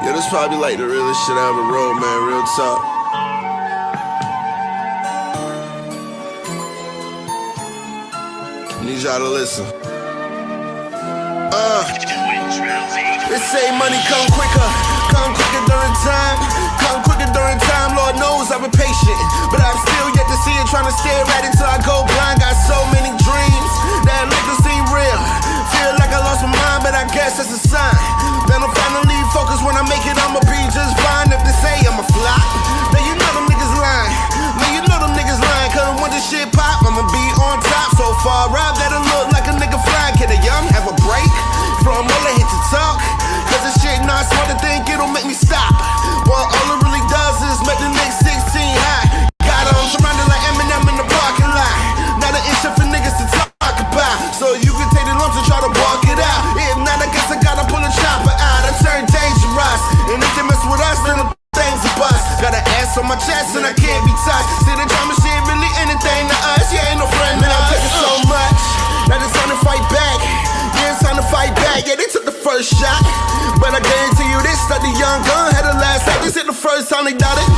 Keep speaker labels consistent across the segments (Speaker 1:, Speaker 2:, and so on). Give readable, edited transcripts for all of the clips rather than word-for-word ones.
Speaker 1: Yeah, this probably like the realest shit I ever wrote, man. Real talk. Need y'all to listen. They say money come quicker during time. Come quicker during time. Lord knows I've been patient, but I'm still yet to see it. Trying to stare at it till I go blind. Got so many dreams that make them seem real. Feel like I lost my mind, but I guess that's a sign. Then I'm finally focused. When I make it, I'ma be just fine. If they say I'm a flop, then you know them niggas lying. Man, you know them niggas lying. Cause when this shit pop, I'ma be on top. So far up that it look like a nigga flying. Can a young have a break from all the hit to talk? Cause this shit not smart to think it'll make me stop. Well, all it really does is make the next 16 high. Got on surrounded like Eminem in the parking lot. Not an issue for niggas to talk about. So you can take the lumps and try to walk it out. If not, I guess I gotta pull a chopper out. I turn dangerous, and if they mess with us, then the things are bust. Got an ass on my chest and I can't be touched. See the drama shit really anything to us. Yeah, ain't no friend. Man, I'm taking so much. Now it's time to fight back. Yeah, it's time to fight back. Yeah, they took the first shot, but I guarantee you this, that the young gun had the last shot. This ain't the first time they done it,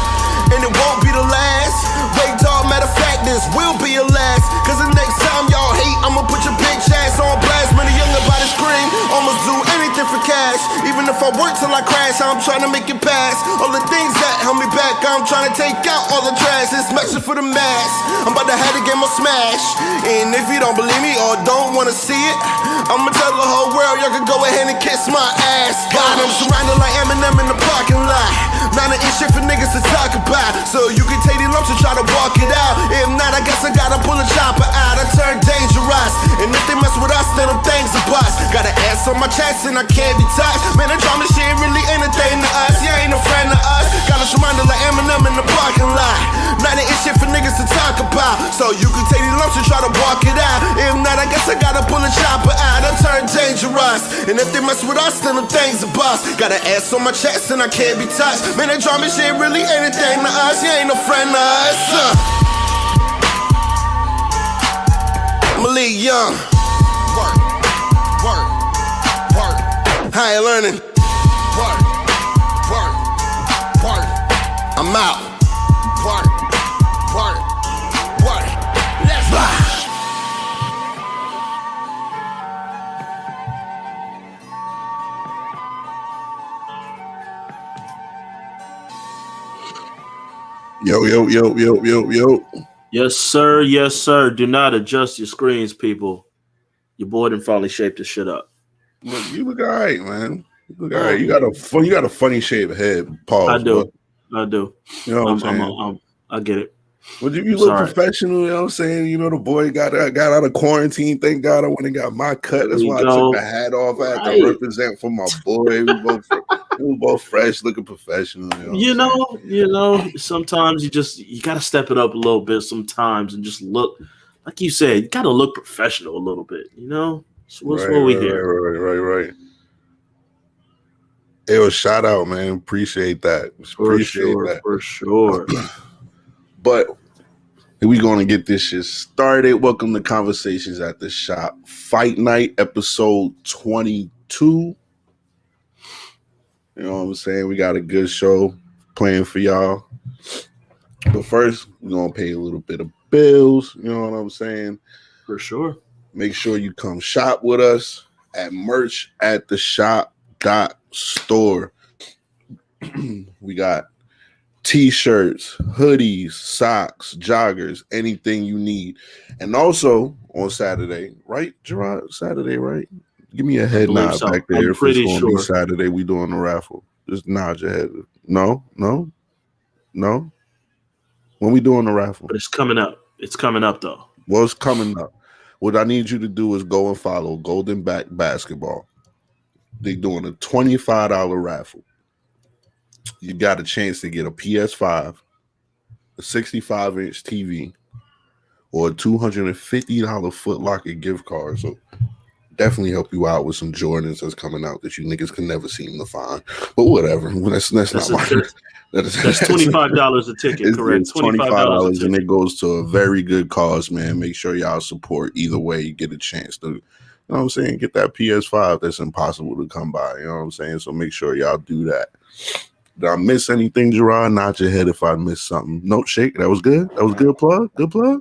Speaker 1: and it won't be the last. Wait, dog, matter of fact, this will be your last. Cause the next time y'all hate, I'ma put your bitch ass on blast. Man, the young about to scream, almost do anything for cash. Even if I work till I crash, I'm trying to make it pass. All the things that held me back, I'm trying to take out all the trash. This message for the mass, I'm about to have the game on smash. And if you don't believe me or don't wanna see it, I'ma tell the whole world y'all can go ahead and kiss my ass. God, I'm surrounded like Eminem in the parking lot. Not an issue for niggas to talk about. So you can take these lumps and try to walk it out. If not, I guess I gotta pull a chopper out. I turn dangerous, and if they mess with us, then them things are bust. Got an ass on my chest and I can't be touched. Man, the drama shit really anything to us. Yeah, ain't no friend to us. Got us surrounded like Eminem in the parking lot. Not an issue for niggas to talk about. So you can take these lumps and try to walk it out. If not, I guess I gotta pull a chopper out. I turn dangerous, and if they mess with us, then them things are bust. Got an ass on my chest and I can't be touched. Man, the drama shit really anything to us. Yeah, ain't no friend to us. Malik Young. Work, work, work. Higher learning. Work, work, work. I'm out. Work, work, work. Let's ride. Yo.
Speaker 2: Yes, sir. Yes, sir. Do not adjust your screens, people. Your boy done finally shaped the shit up.
Speaker 3: Look, you look all right, man. You look all right. You got a funny shaped head. Pause.
Speaker 2: I do.
Speaker 3: You know what I'm saying?
Speaker 2: I get it.
Speaker 3: Well, you look professional. You know what I'm saying? You know the boy got out of quarantine. Thank God I went and got my cut. That's why I took the hat off. I had to represent for my boy. We both fresh, looking professional. You
Speaker 2: know. Sometimes you gotta step it up a little bit sometimes and just look, like you said, you gotta look professional a little bit. You know, so what's what we hear.
Speaker 3: Right. It was shout out, man. Appreciate that.
Speaker 2: For sure.
Speaker 3: But we going to get this shit started. Welcome to Conversations at the Shop. Fight Night, episode 22. You know what I'm saying? We got a good show playing for y'all. But first, we're going to pay a little bit of bills. You know what I'm saying?
Speaker 2: For sure.
Speaker 3: Make sure you come shop with us at merch@theshop.store. We got T-shirts, hoodies, socks, joggers, anything you need. And also on Saturday, right, Gerard? Saturday, right? Give me a head nod back there. If it's going to be Saturday, we doing the raffle. Just nod your head. No. When we doing the raffle?
Speaker 2: But it's coming up. It's coming up, though.
Speaker 3: Well, it's coming up. What I need you to do is go and follow Golden Back Basketball. They're doing a $25 raffle. You got a chance to get a PS5, a 65-inch TV, or a $250 Foot Locker gift card. So definitely help you out with some Jordans that's coming out that you niggas can never seem to find. But whatever. That's not my.
Speaker 2: That's $25 a ticket, correct?
Speaker 3: It's $25
Speaker 2: a
Speaker 3: and it goes to a very good cause, man. Make sure y'all support either way you get a chance to, you know what I'm saying, get that PS5 that's impossible to come by. You know what I'm saying? So make sure y'all do that. Did I miss anything, Gerard? Nod your head if I missed something. No, shake. That was good. That was good plug. Good plug.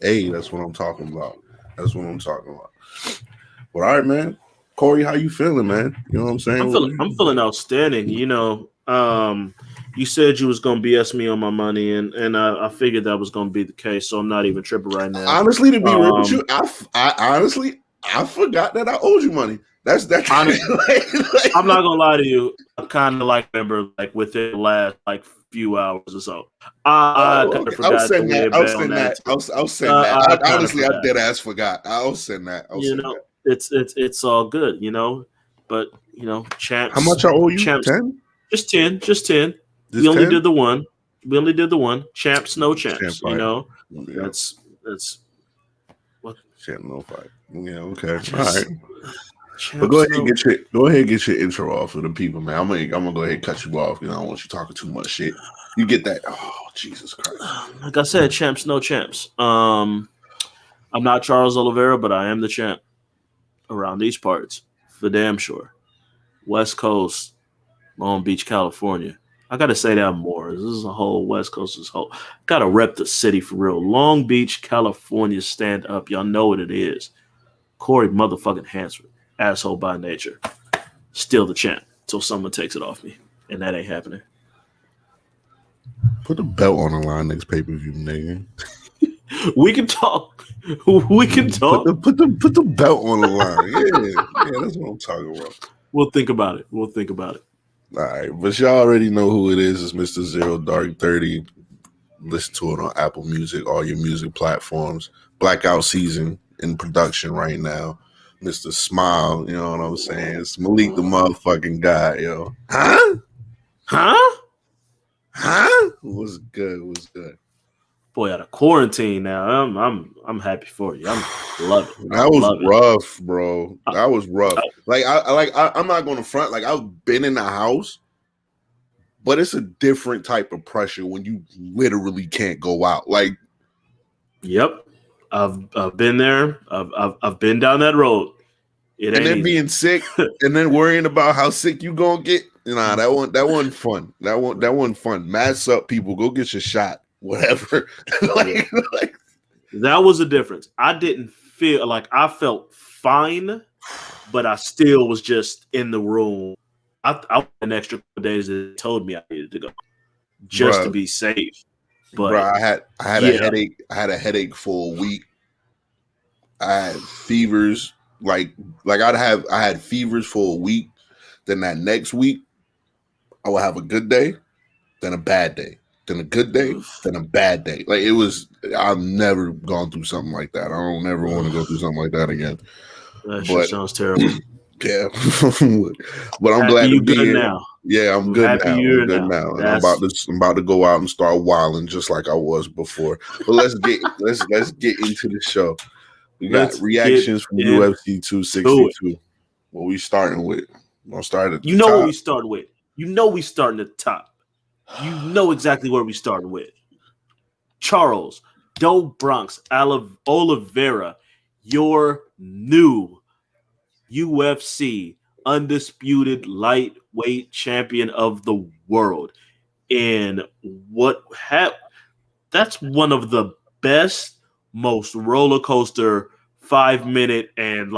Speaker 3: Hey, that's what I'm talking about. That's what I'm talking about. But all right, man. Corey, how you feeling, man? You know what I'm saying?
Speaker 2: I'm feeling outstanding. You know, you said you was gonna BS me on my money, and I figured that was gonna be the case. So I'm not even tripping right now.
Speaker 3: Honestly, to be real with you, I honestly forgot that I owed you money. That's that.
Speaker 2: I'm not gonna lie to you. I kind of remember within the last few hours or so. I kind of forgot.
Speaker 3: I'll send that. I'll send that. Honestly, I dead ass forgot. I'll send that.
Speaker 2: It's all good, you know. But you know, champs.
Speaker 3: How much I owe you?
Speaker 2: Champs,
Speaker 3: 10?
Speaker 2: Just 10. Just 10. We only did the one. Champs, no champs.
Speaker 3: Champ
Speaker 2: you know,
Speaker 3: yeah.
Speaker 2: That's what.
Speaker 3: Champ, no fight. Yeah. Okay. All right. But go ahead and get your intro off for the people, man. I'm gonna go ahead and cut you off because I don't want you talking too much shit. You get that? Oh, Jesus Christ!
Speaker 2: Like I said, champs, no champs. I'm not Charles Oliveira, but I am the champ around these parts for damn sure. West Coast, Long Beach, California. I gotta say that more. This is a whole West Coast. Gotta rep the city for real. Long Beach, California, stand up. Y'all know what it is. Corey motherfucking Hansford. Asshole by nature. Still the champ until someone takes it off me. And that ain't happening.
Speaker 3: Put the belt on the line next pay-per-view, nigga.
Speaker 2: We can talk. We can talk.
Speaker 3: Put the belt on the line. Yeah, that's what I'm talking about.
Speaker 2: We'll think about it.
Speaker 3: All right, but y'all already know who it is. It's Mr. Zero Dark 30. Listen to it on Apple Music, all your music platforms. Blackout Season in production right now. Mr. Smile, you know what I'm saying? It's Malik the motherfucking guy, yo. Huh? What's good?
Speaker 2: Boy, out of quarantine now. I'm happy for you. I'm love it.
Speaker 3: That was rough, bro. That was rough. I'm not gonna front. I've been in the house, but it's a different type of pressure when you literally can't go out.
Speaker 2: Yep. I've been there. I've been down that road.
Speaker 3: And then being sick, and then worrying about how sick you gonna get. Nah, that wasn't fun. That wasn't fun. Mask up, people. Go get your shot. Whatever.
Speaker 2: That was the difference. I didn't feel I felt fine, but I still was just in the room. I went an extra couple days that told me I needed to go just to be safe. But
Speaker 3: I had a headache. I had a headache for a week. I had fevers. I had fevers for a week. Then that next week, I would have a good day, then a bad day, then a good day, then a bad day. I've never gone through something like that. I don't ever want to go through something like that again.
Speaker 2: That shit sounds terrible.
Speaker 3: Yeah, but I'm glad to be here now. Yeah, I'm good now. I'm good now. And I'm about to go out and start wilding just like I was before. But let's get into the show. We got reactions from UFC 262. What we starting with? We'll start at the top.
Speaker 2: What we started with. You know we starting at the top. You know exactly where we started with. Charles Do Bronx Oliveira, your new UFC undisputed lightweight champion of the world. And that's one of the best, most roller coaster 5-minute and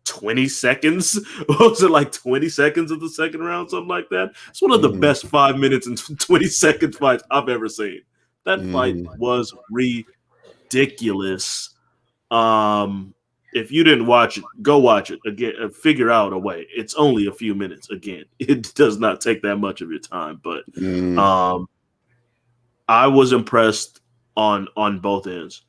Speaker 2: 20 seconds. Was it 20 seconds of the second round? Something like that. It's one of the best 5 minutes and 20 second fights I've ever seen. That fight was ridiculous. If you didn't watch it, go watch it again. Figure out a way. It's only a few minutes. Again, it does not take that much of your time. But I was impressed on both ends.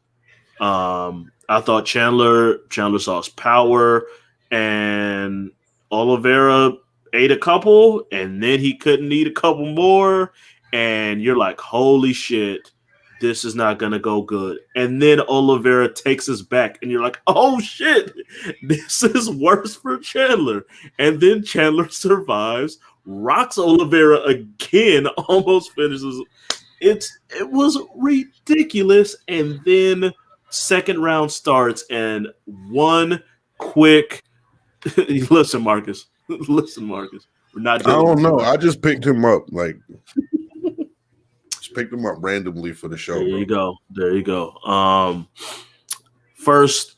Speaker 2: I thought Chandler saw his power, and Oliveira ate a couple, and then he couldn't eat a couple more. And you're like, holy shit, this is not going to go good. And then Oliveira takes us back, and you're like, oh shit, this is worse for Chandler. And then Chandler survives, rocks Oliveira again, almost finishes. It was ridiculous. And then second round starts, and one quick listen, Marcus. Listen, Marcus. We're not
Speaker 3: I
Speaker 2: doing
Speaker 3: don't
Speaker 2: this
Speaker 3: know.
Speaker 2: tonight.
Speaker 3: I just picked him up, like just picked him up randomly for the show.
Speaker 2: There you
Speaker 3: bro.
Speaker 2: go. There you go. First,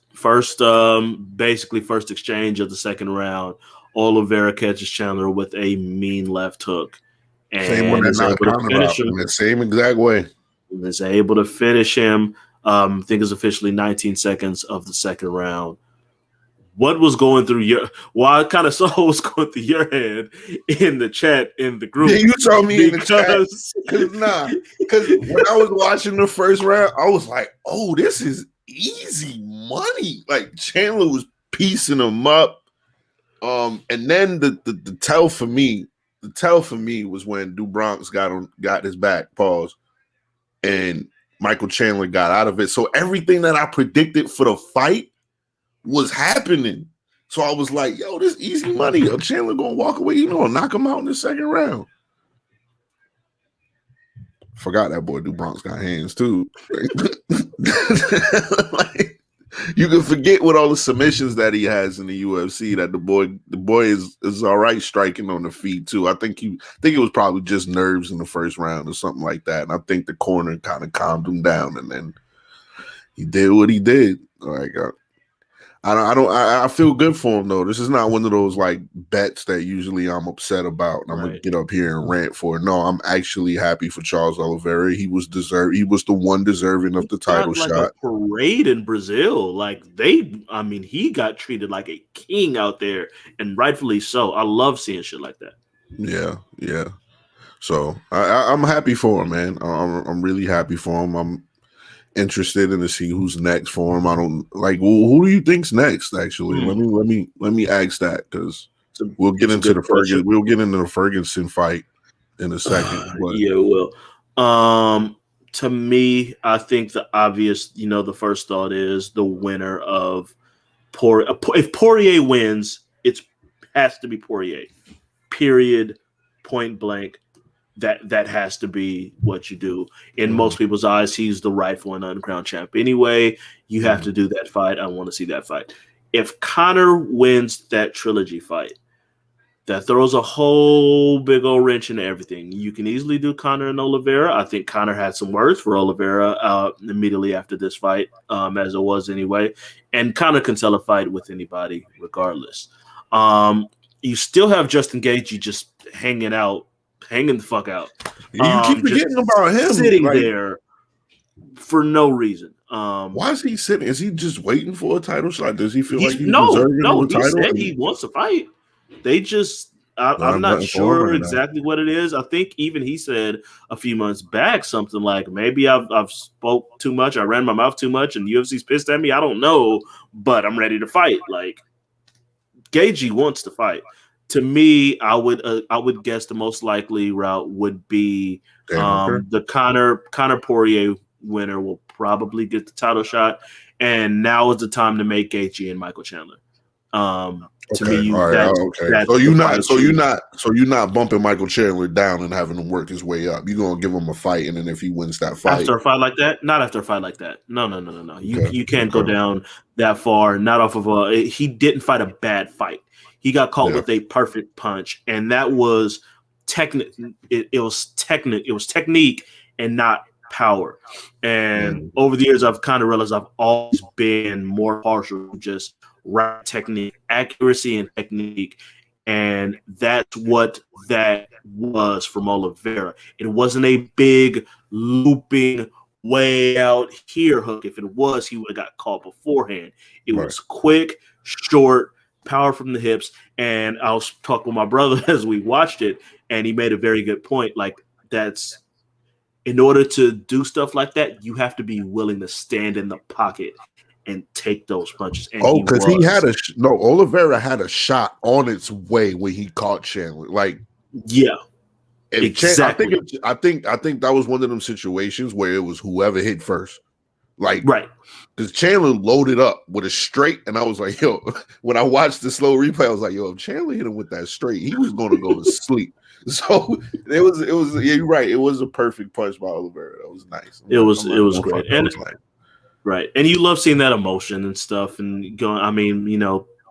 Speaker 2: basically first exchange of the second round. Oliveira catches Chandler with a mean left hook,
Speaker 3: Same one
Speaker 2: and
Speaker 3: that
Speaker 2: is able
Speaker 3: knocked
Speaker 2: to
Speaker 3: Conor
Speaker 2: finish
Speaker 3: out
Speaker 2: him.
Speaker 3: in the same exact way.
Speaker 2: Is able to finish him. I think it's officially 19 seconds of the second round. What was going through your? Well, I kind of saw what was going through your head in the chat in the group.
Speaker 3: Yeah, you saw me in the chat.
Speaker 2: because
Speaker 3: Because when I was watching the first round, I was like, "Oh, this is easy money." Like Chandler was piecing him up, and then the tell for me was when Dubronx got his back, pause, and Michael Chandler got out of it. So everything that I predicted for the fight was happening. So I was like, "Yo, this easy money. Chandler gonna walk away, knock him out in the second round." Forgot that boy Dubronx got hands too. Like, you can forget with all the submissions that he has in the UFC that the boy is all right striking on the feet too. I think it was probably just nerves in the first round or something like that. And I think the corner kind of calmed him down, and then he did what he did. Like I feel good for him though. This is not one of those like bets that usually I'm upset about and I'm gonna get up here and rant for. No, I'm actually happy for Charles Oliveira. He was the one deserving of the title
Speaker 2: like
Speaker 3: shot.
Speaker 2: A parade in Brazil, he got treated like a king out there, and rightfully so. I love seeing shit like that.
Speaker 3: Yeah. So I'm happy for him, man. I'm really happy for him. I'm interested in to see who's next for him. I don't like who do you think's next? Actually, let me ask that because we'll get into the Ferguson fight in a second.
Speaker 2: Yeah, we will. To me, I think the obvious, the first thought is the winner of Poirier. If Poirier wins, it has to be Poirier. Period. Point blank. That has to be what you do. In most people's eyes, he's the rightful and uncrowned champ. Anyway, you have to do that fight. I want to see that fight. If Conor wins that trilogy fight, that throws a whole big old wrench into everything. You can easily do Conor and Oliveira. I think Conor had some words for Oliveira immediately after this fight, as it was anyway. And Conor can sell a fight with anybody regardless. You still have Justin Gaethje just hanging the fuck out.
Speaker 3: You keep forgetting about him
Speaker 2: sitting there for no reason.
Speaker 3: Why is he sitting? Is he just waiting for a title shot? Does he feel like he's
Speaker 2: deserving
Speaker 3: of a title?
Speaker 2: He said he wants to fight. They just I'm not sure exactly what it is. I think even he said a few months back something like maybe I've spoke too much, I ran my mouth too much, and the UFC's pissed at me. I don't know, but I'm ready to fight. Like Gaethje wants to fight. To me, I would guess the most likely route would be the Conor Poirier winner will probably get the title shot, and now is the time to make Gaethje and Michael Chandler. To me,
Speaker 3: so you're not bumping Michael Chandler down and having him work his way up. You're gonna give him a fight, and then if he wins that fight,
Speaker 2: after a fight like that, not after a fight like that. No. You can't go down that far. Not off of he didn't fight a bad fight. He got caught with a perfect punch, and that was technique. It was technique and not power. And over the years, I've kind of realized I've always been more partial to just right technique, accuracy, and technique. And that's what that was from Oliveira. It wasn't a big looping way out here hook. If it was, he would have got caught beforehand. It was quick, short, power from the hips. And I was talking with my brother as we watched it, and he made a very good point. Like, that's in order to do stuff like that, you have to be willing to stand in the pocket and take those punches. And
Speaker 3: because he had Oliveira had a shot on its way when he caught Chandler. Like,
Speaker 2: yeah. Exactly.
Speaker 3: I think that was one of them situations where it was whoever hit first. Like,
Speaker 2: right.
Speaker 3: Because Chandler loaded up with a straight, and I was like, yo, when I watched the slow replay, I was like, yo, if Chandler hit him with that straight, he was going to go to sleep. So it was, yeah, you're right. It was a perfect punch by Oliveira. That was nice.
Speaker 2: It was great. And right. And you love seeing that emotion and stuff and going, I mean,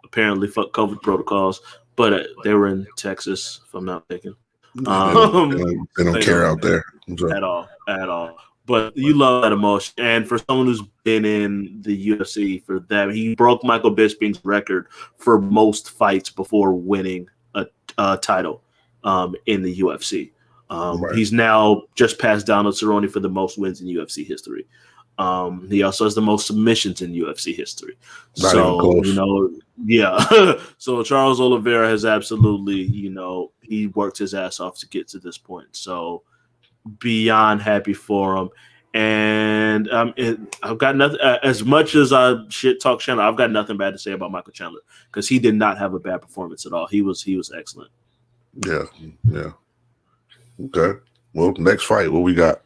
Speaker 2: apparently fuck COVID protocols, but they were in Texas, if I'm not mistaken.
Speaker 3: They don't care out there
Speaker 2: at all. But you love that emotion, and for someone who's been in the UFC for that, he broke Michael Bisping's record for most fights before winning a title in the UFC. He's now just passed Donald Cerrone for the most wins in UFC history. He also has the most submissions in UFC history. So so Charles Oliveira has absolutely, he worked his ass off to get to this point. So beyond happy for him. And I've got nothing, as much as I shit talk Chandler, I've got nothing bad to say about Michael Chandler because he did not have a bad performance at all. He was excellent.
Speaker 3: Yeah. Okay. Well, next fight, what we got?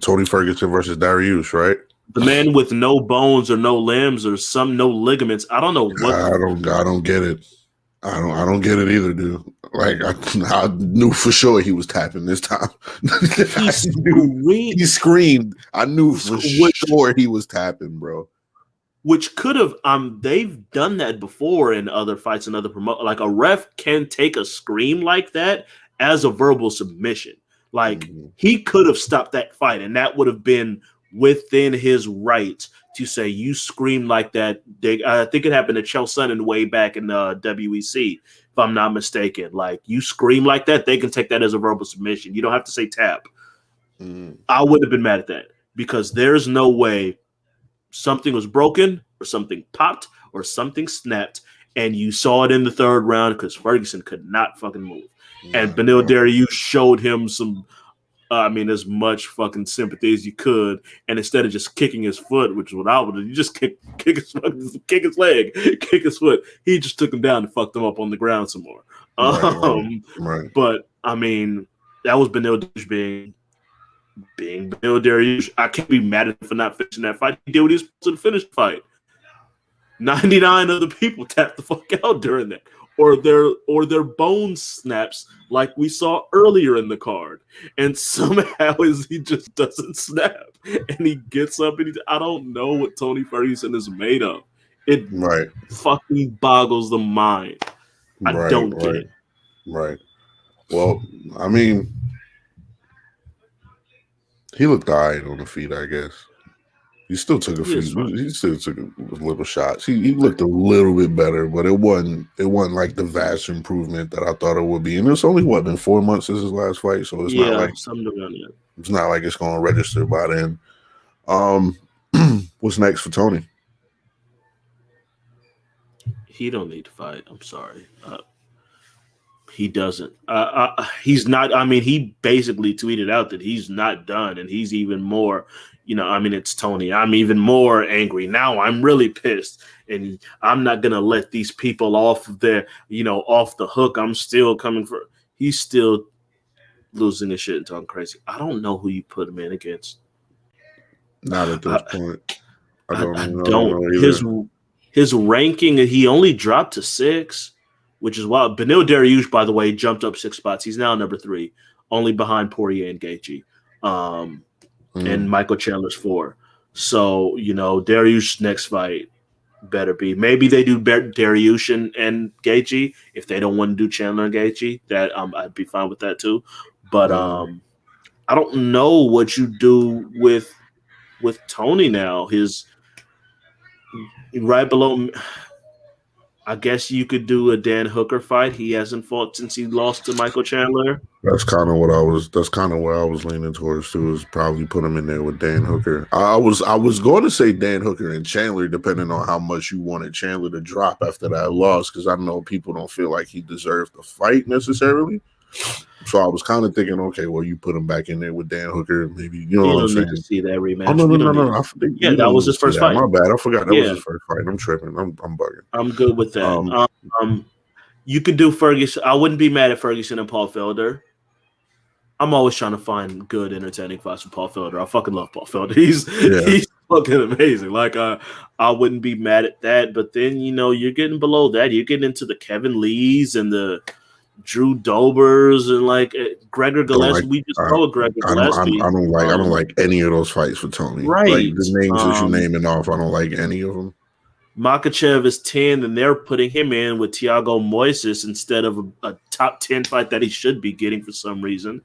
Speaker 3: Tony Ferguson versus Dariush, right?
Speaker 2: The man with no bones or no limbs or no ligaments. I don't know what.
Speaker 3: I don't get it. I don't get it either, dude. Like I knew for sure he was tapping this time. He screamed. I knew for sure he was tapping, bro.
Speaker 2: Which could have they've done that before in other fights and other like a ref can take a scream like that as a verbal submission. Like he could have stopped that fight, and that would have been within his rights to say you scream like that. I think it happened to Chael Sonnen way back in the WEC, if I'm not mistaken. Like you scream like that, they can take that as a verbal submission. You don't have to say tap. I would have been mad at that because there's no way something was broken or something popped or something snapped, and you saw it in the third round because Ferguson could not fucking move. And Beneil Dariush showed him some, as much fucking sympathy as you could. And instead of just kicking his foot, which is what I would do, you just kick his leg, kick his foot. He just took him down and fucked him up on the ground some more.
Speaker 3: Right.
Speaker 2: But that was Beneil Dariush being Beneil Dariush. I can't be mad at him for not finishing that fight. He did what he was supposed to finish the fight. 99 other people tapped the fuck out during that. Or their bone snaps like we saw earlier in the card, and somehow he just doesn't snap, and he gets up and I don't know what Tony Ferguson is made of. It fucking boggles the mind. I don't get it.
Speaker 3: Right. Well, he looked all right on the feet, I guess. He still took a few. He still took a little shots. He looked a little bit better, but it wasn't like the vast improvement that I thought it would be. And it's only been 4 months since his last fight, so it's not like it's not like it's going to register by then. What's next for Tony?
Speaker 2: He don't need to fight. I'm sorry. He doesn't. He's not. He basically tweeted out that he's not done, and he's even more. It's Tony. I'm even more angry now. I'm really pissed, and I'm not gonna let these people off the hook. I'm still coming for. He's still losing his shit and talking crazy. I don't know who you put him in against.
Speaker 3: Not at this point. I
Speaker 2: don't. His ranking. He only dropped to 6. Which is wild. Beneil Dariush, by the way, jumped up 6 spots. He's now number 3, only behind Poirier and Gaethje, and Michael Chandler's 4. So Dariush's next fight better be. Maybe they do Dariush and Gaethje if they don't want to do Chandler and Gaethje. That I'd be fine with that too. But I don't know what you do with Tony now. His right below. I guess you could do a Dan Hooker fight. He hasn't fought since he lost to Michael Chandler.
Speaker 3: That's kind of where I was leaning towards too, is probably put him in there with Dan Hooker. I was going to say Dan Hooker and Chandler, depending on how much you wanted Chandler to drop after that loss, because I know people don't feel like he deserved the fight necessarily. So I was kind of thinking, okay, well, you put him back in there with Dan Hooker, maybe what I'm saying.
Speaker 2: Need to see that rematch.
Speaker 3: Oh no!
Speaker 2: That was his first fight.
Speaker 3: My bad. I forgot that was his first fight. I'm tripping. I'm bugging.
Speaker 2: I'm good with that. You could do Ferguson. I wouldn't be mad at Ferguson and Paul Felder. I'm always trying to find good, entertaining fights for Paul Felder. I fucking love Paul Felder. He's
Speaker 3: Yeah.
Speaker 2: he's fucking amazing. Like I wouldn't be mad at that. But then you're getting below that. You're getting into the Kevin Lees and the Drew Dobers and like Gregor Gillespie. We just saw Gregor Gillespie.
Speaker 3: I don't like any of those fights for Tony.
Speaker 2: Right.
Speaker 3: Like the names that you're naming off, I don't like any of them.
Speaker 2: Makachev is 10, and they're putting him in with Thiago Moises instead of a top 10 fight that he should be getting for some reason.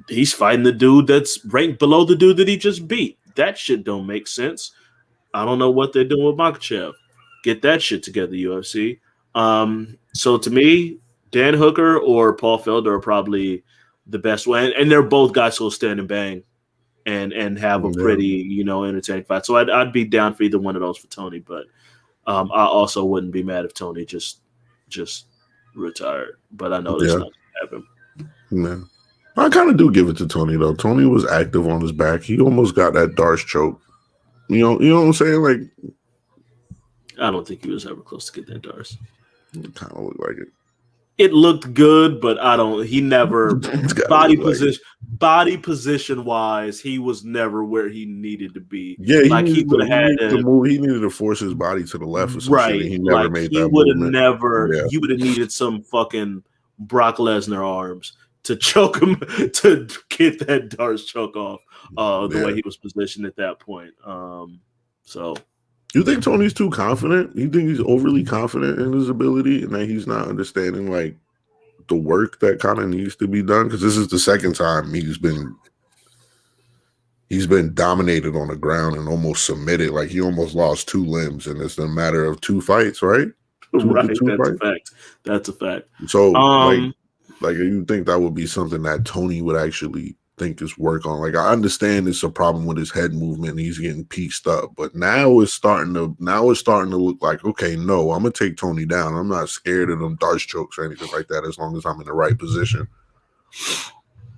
Speaker 2: He's fighting the dude that's ranked below the dude that he just beat. That shit don't make sense. I don't know what they're doing with Makachev. Get that shit together, UFC. So to me, Dan Hooker or Paul Felder are probably the best one, and they're both guys who'll stand and bang and have a pretty entertaining fight. So I'd be down for either one of those for Tony, but I also wouldn't be mad if Tony just retired. But I know that's not gonna happen.
Speaker 3: Yeah. I kind of do give it to Tony though. Tony was active on his back. He almost got that Darce choke. You know what I'm saying? Like,
Speaker 2: I don't think he was ever close to get that Darce.
Speaker 3: It kind of looked like it.
Speaker 2: It looked good, but he never body position wise, he was never where he needed to be.
Speaker 3: Yeah,
Speaker 2: he would have had
Speaker 3: to move. He needed to force his body to the left or something.
Speaker 2: Right.
Speaker 3: He never made that
Speaker 2: movement. He would have needed some fucking Brock Lesnar arms to choke him to get that Darce choke off the way he was positioned at that point. So
Speaker 3: you think Tony's too confident? You think he's overly confident in his ability and that he's not understanding like the work that kind of needs to be done? Because this is the second time he's been dominated on the ground and almost submitted. Like he almost lost 2 limbs, and it's a matter of 2 fights, right?
Speaker 2: That's a fact.
Speaker 3: So like you think that would be something that Tony would actually think is work on? Like I understand it's a problem with his head movement and he's getting pieced up, but now it's starting to look like, okay, no, I'm gonna take Tony down. I'm not scared of them Darce chokes or anything like that as long as I'm in the right position.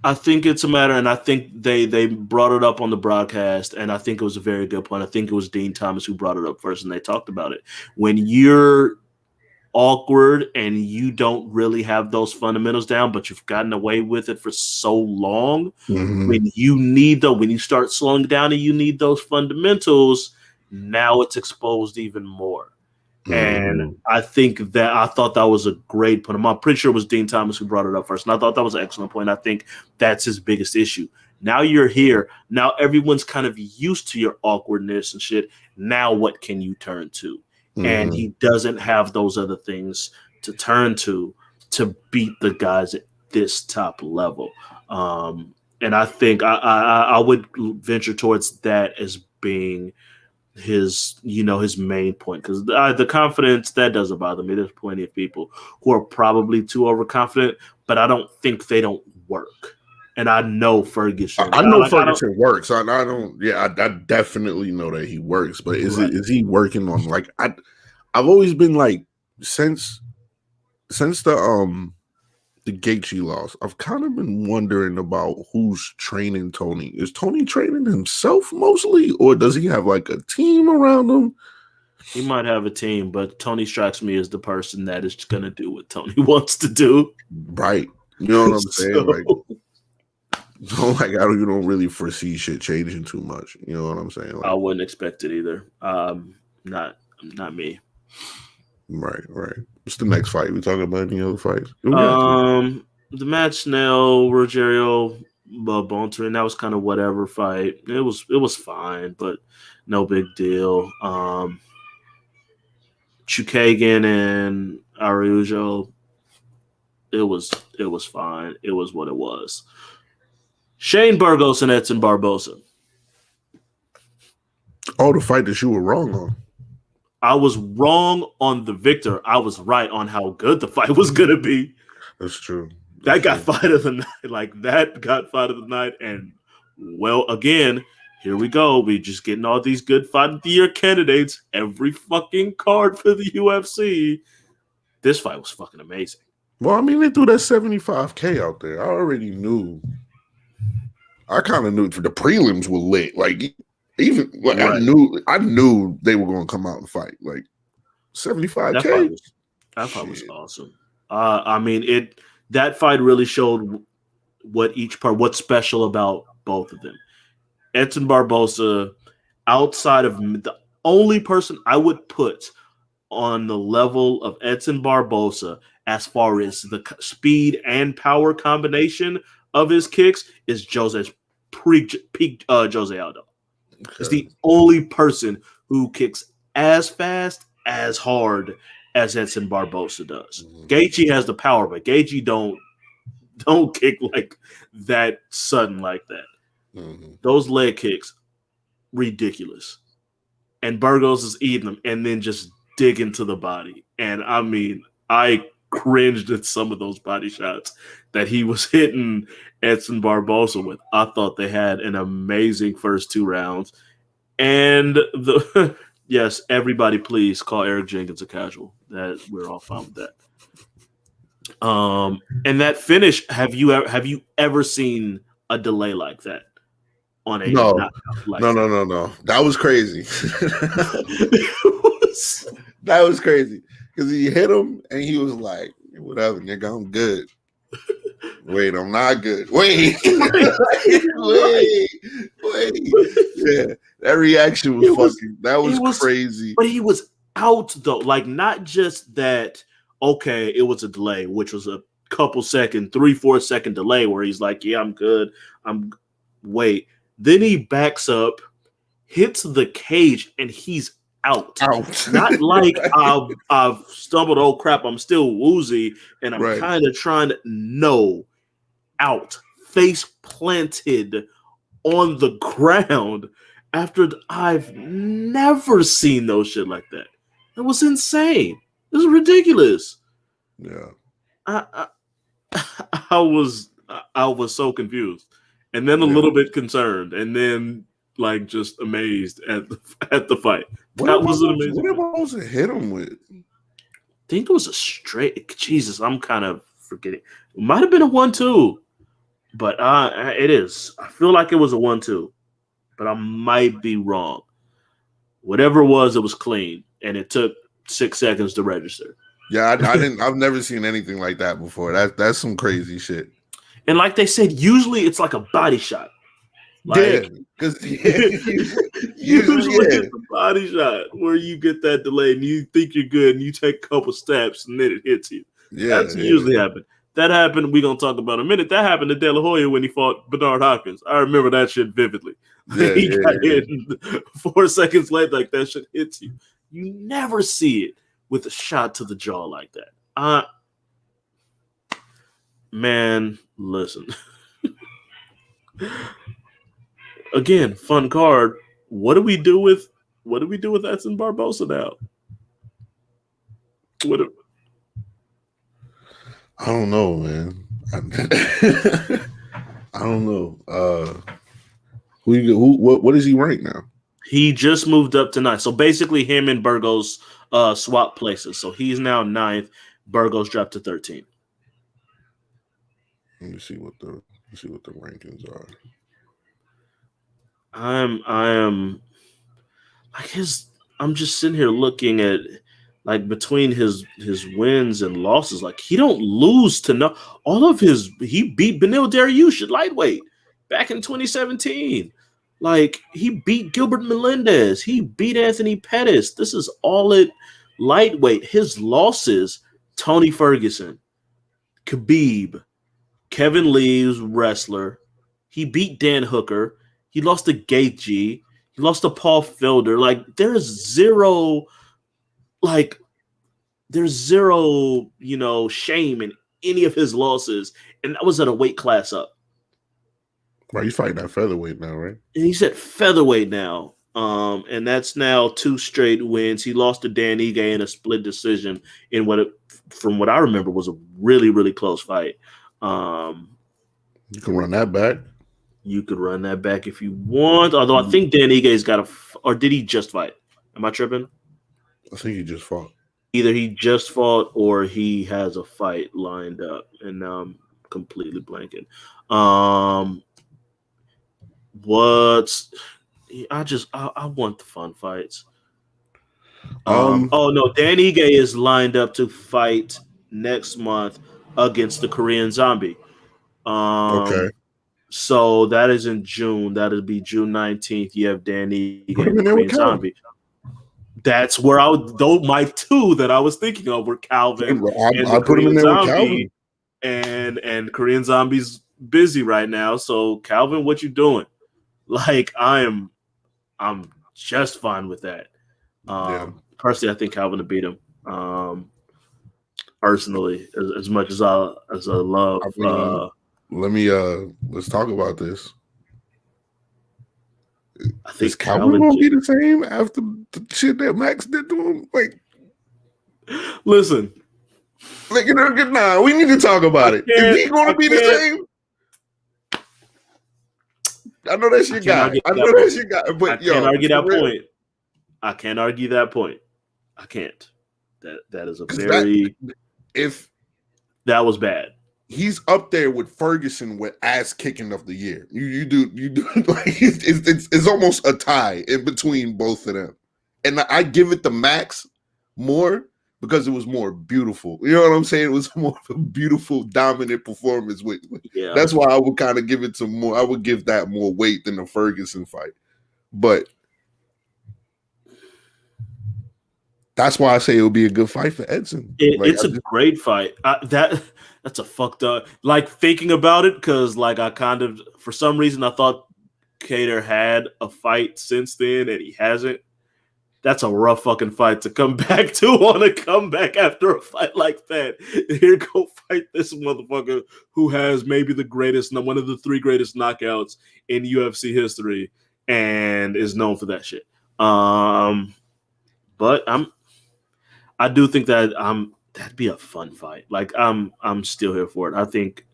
Speaker 2: I think it's a matter, and I think they brought it up on the broadcast, and I think it was a very good point. I think it was Dean Thomas who brought it up first, and they talked about it. When you're awkward and you don't really have those fundamentals down, but you've gotten away with it for so long, when you start slowing down and you need those fundamentals, now it's exposed even more. And I thought that was a great point. I'm pretty sure it was Dean Thomas who brought it up first, and I thought that was an excellent point. I think that's his biggest issue. Now you're here. Now everyone's kind of used to your awkwardness and shit. Now what can you turn to? And he doesn't have those other things to turn to beat the guys at this top level. And I think I would venture towards that as being his main point, because the confidence, that doesn't bother me. There's plenty of people who are probably too overconfident, but I don't think they don't work. And I know Ferguson.
Speaker 3: I know Ferguson works. I don't. Yeah, I definitely know that he works. But is he working on like I've always been like since the Gaethje loss, I've kind of been wondering about who's training Tony. Is Tony training himself mostly, or does he have like a team around him?
Speaker 2: He might have a team, but Tony strikes me as the person that is going to do what Tony wants to do.
Speaker 3: Right. You know what I'm saying? You don't really foresee shit changing too much. You know what I'm saying? Like,
Speaker 2: I wouldn't expect it either. Not me.
Speaker 3: Right. What's the next fight? We talking about any other fights?
Speaker 2: The Matt Snell, Rogerio Bontorin, that was kind of whatever fight. It was fine, but no big deal. Chukagian and Araujo, it was fine. It was what it was. Shane Burgos and Edson Barbosa.
Speaker 3: Oh, the fight that you were wrong on.
Speaker 2: I was wrong on the victor. I was right on how good the fight was going to be.
Speaker 3: That's true.
Speaker 2: That got fight of the night. That got fight of the night. And, well, again, here we go. We just getting all these good fight of the year candidates. Every fucking card for the UFC. This fight was fucking amazing.
Speaker 3: Well, I mean, they threw that $75K out there. I already knew. I kind of knew the prelims were lit. Like, even like right. I knew they were going to come out and fight. Like $75K.
Speaker 2: That fight was awesome. I mean, that fight really showed what's special about both of them. Edson Barbosa, outside of the only person I would put on the level of Edson Barbosa as far as the speed and power combination of his kicks is Jose's peak Jose Aldo. Is the only person who kicks as fast, as hard as Edson Barbosa does. Gaethje has the power, but Gaethje don't kick like that sudden like that. Those leg kicks, ridiculous. And Burgos is eating them and then just dig into the body. And I mean, I cringed at some of those body shots that he was hitting Edson Barbosa with. I thought they had an amazing first 2 rounds. And yes, everybody please call Eric Jenkins a casual. That we're all fine with that. And that finish, have you ever seen a delay like that? On a
Speaker 3: no.
Speaker 2: No.
Speaker 3: That was crazy. That was crazy because he hit him and he was like, "Whatever, nigga, I'm good." Wait, I'm not good. Wait. Yeah, that reaction was fucking. That was crazy.
Speaker 2: But he was out though, like not just that. Okay, it was a delay, which was a couple second, 3-4 second delay, where he's like, "Yeah, I'm good. Wait." Then he backs up, hits the cage, and he's out. Not like I've stumbled. Oh crap! I'm still woozy, and I'm kind of trying to. No, out, face planted on the ground. After I've never seen no shit like that. It was insane. It was ridiculous.
Speaker 3: Yeah,
Speaker 2: I was so confused. And then a little bit concerned, and then like just amazed at the fight. That was an amazing.
Speaker 3: What am I supposed to hit him with?
Speaker 2: I think it was a straight. Jesus, I'm kind of forgetting. It might have been a 1-2, but it is. I feel like it was a 1-2, but I might be wrong. Whatever it was clean, and it took 6 seconds to register.
Speaker 3: Yeah, I didn't. I've never seen anything like that before. That's some crazy shit.
Speaker 2: And like they said, usually it's like a body shot.
Speaker 3: Like, because
Speaker 2: usually it's a body shot where you get that delay and you think you're good and you take a couple steps and then it hits you.
Speaker 3: Yeah,
Speaker 2: that's usually happened. That happened. We're gonna talk about in a minute. That happened to De La Hoya when he fought Bernard Hopkins. I remember that shit vividly. He got hit 4 seconds later, like that shit hits you. You never see it with a shot to the jaw like that. Man, listen. Again, fun card. What do we do with Edson Barbosa now?
Speaker 3: I don't know, man. I don't know. What is he ranked now?
Speaker 2: He just moved up to 9th. So basically, him and Burgos swap places. So he's now 9th. Burgos dropped to 13.
Speaker 3: Let me see what the rankings are.
Speaker 2: I am like I'm just sitting here looking at like between his wins and losses, like he don't lose to no all of his. He beat Beneil Dariush at lightweight back in 2017. Like he beat Gilbert Melendez. He beat Anthony Pettis. This is all at lightweight. His losses: Tony Ferguson, Khabib, Kevin Lee's wrestler. He beat Dan Hooker. He lost to Gaethje. He lost to Paul Felder. Like there's zero, shame in any of his losses, and that was at a weight class up.
Speaker 3: Right, he's fighting at featherweight now, right?
Speaker 2: And he's at featherweight now, and that's now 2 straight wins. He lost to Dan Ige in a split decision in from what I remember, was a really, really close fight.
Speaker 3: You can run that back.
Speaker 2: You could run that back if you want. Although I think Dan Ige's got or did he just fight? Am I tripping?
Speaker 3: I think he just fought.
Speaker 2: Either he just fought or he has a fight lined up, and now I'm completely blanking. I want the fun fights. Oh no, Dan Ige is lined up to fight next month against the Korean Zombie.
Speaker 3: Okay.
Speaker 2: So that is in June. That'll be June 19th. You have Danny
Speaker 3: Put him
Speaker 2: and
Speaker 3: in there with
Speaker 2: Korean
Speaker 3: Calvin.
Speaker 2: Zombie. That's where I would, though my two that I was thinking of were Calvin and
Speaker 3: I
Speaker 2: the
Speaker 3: put him in
Speaker 2: Korean
Speaker 3: there with
Speaker 2: Zombie,
Speaker 3: Calvin.
Speaker 2: and Korean Zombie's busy right now. So Calvin, what you doing? Like I'm just fine with that. Personally, I think Calvin to beat him. Personally, as much as I love.
Speaker 3: I mean, let's talk about this.
Speaker 2: I think
Speaker 3: Is Calvin gonna be the same after the shit that Max did to him? Like,
Speaker 2: listen,
Speaker 3: like nah, we need to talk about it. Is he gonna be the same? I know that's your guy. I know that's your guy. But
Speaker 2: I can't argue that point. I can't argue that point. I can't. That is a very that was bad.
Speaker 3: He's up there with Ferguson with ass kicking of the year. You do like it's almost a tie in between both of them. And I give it to Max more because it was more beautiful. You know what I'm saying? It was more of a beautiful, dominant performance.
Speaker 2: Yeah.
Speaker 3: That's why I would kind of give it to more. I would give that more weight than the Ferguson fight. But that's why I say it would be a good fight for Edson.
Speaker 2: It's a great fight. That's a fucked up. Like thinking about it, because like I kind of for some reason I thought Kattar had a fight since then, and he hasn't. That's a rough fucking fight to come back to on a comeback after a fight like that. Here, go fight this motherfucker who has maybe one of the 3 greatest knockouts in UFC history and is known for that shit. But I do think that that'd be a fun fight. Like I'm still here for it. I think,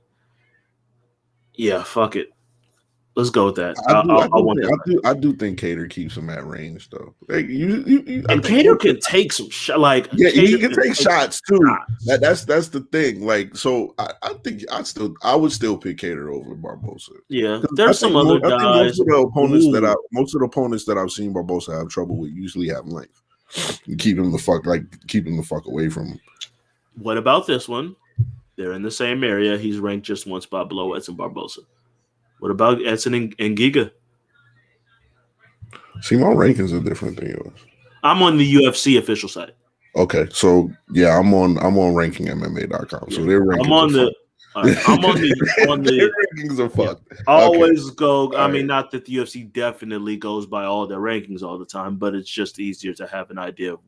Speaker 2: yeah, fuck it. Let's go with that.
Speaker 3: I do think Kattar keeps him at range though. Like
Speaker 2: and Kattar can take some shots. Like
Speaker 3: he can take shots too. That's the thing. Like so, I think I would still pick Kattar over Barbosa.
Speaker 2: Yeah, there's some other guys.
Speaker 3: I think most of the opponents that I've seen Barbosa have trouble with usually have length. And keep him the fuck away from him.
Speaker 2: What about this one? They're in the same area. He's ranked just one spot below Edson Barbosa. What about Edson and Giga?
Speaker 3: See, my rankings are different than yours.
Speaker 2: I'm on the UFC official site.
Speaker 3: Okay, so yeah, I'm on rankingmma.com. So their rankings
Speaker 2: I'm on the
Speaker 3: their rankings are fucked.
Speaker 2: I always go. I mean, not that the UFC definitely goes by all their rankings all the time, but it's just easier to have an idea of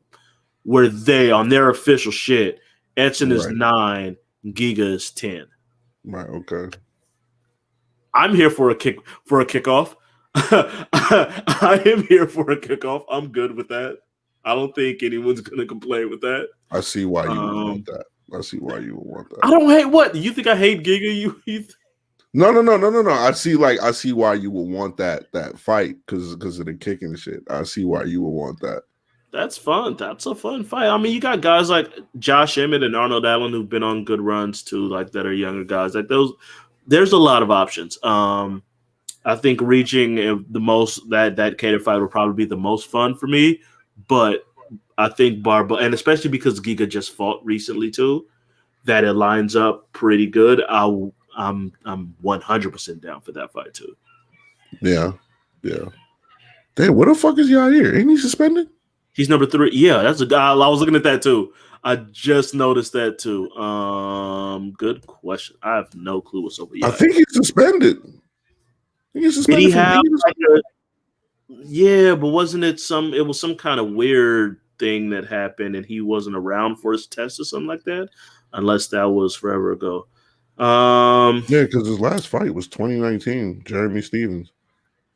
Speaker 2: where they on their official shit. Edson is 9, Giga is 10.
Speaker 3: Right. Okay.
Speaker 2: I'm here for a kickoff. I am here for a kickoff. I'm good with that. I don't think anyone's gonna complain with that.
Speaker 3: I see why you would want that. I see why you would want that.
Speaker 2: I don't hate what you think. I hate Giga.
Speaker 3: No. I see why you would want that fight because of the kicking and shit. I see why you would want that.
Speaker 2: That's fun. That's a fun fight. I mean, you got guys like Josh Emmett and Arnold Allen who've been on good runs too, like that are younger guys. Like those, there's a lot of options. I think reaching the most that Kattar fight would probably be the most fun for me, but I think and especially because Giga just fought recently too, that it lines up pretty good. I'm 100% down for that fight too.
Speaker 3: Yeah. Damn, what the fuck is Yair? Ain't he suspended?
Speaker 2: He's number 3. Yeah, that's a guy. I was looking at that too. I just noticed that too. Good question. I have no clue what's over.
Speaker 3: I think he's suspended.
Speaker 2: Did he have? Yeah, but wasn't it some? It was some kind of weird thing that happened, and he wasn't around for his test or something like that. Unless that was forever ago.
Speaker 3: Yeah, because his last fight was 2019. Jeremy Stevens.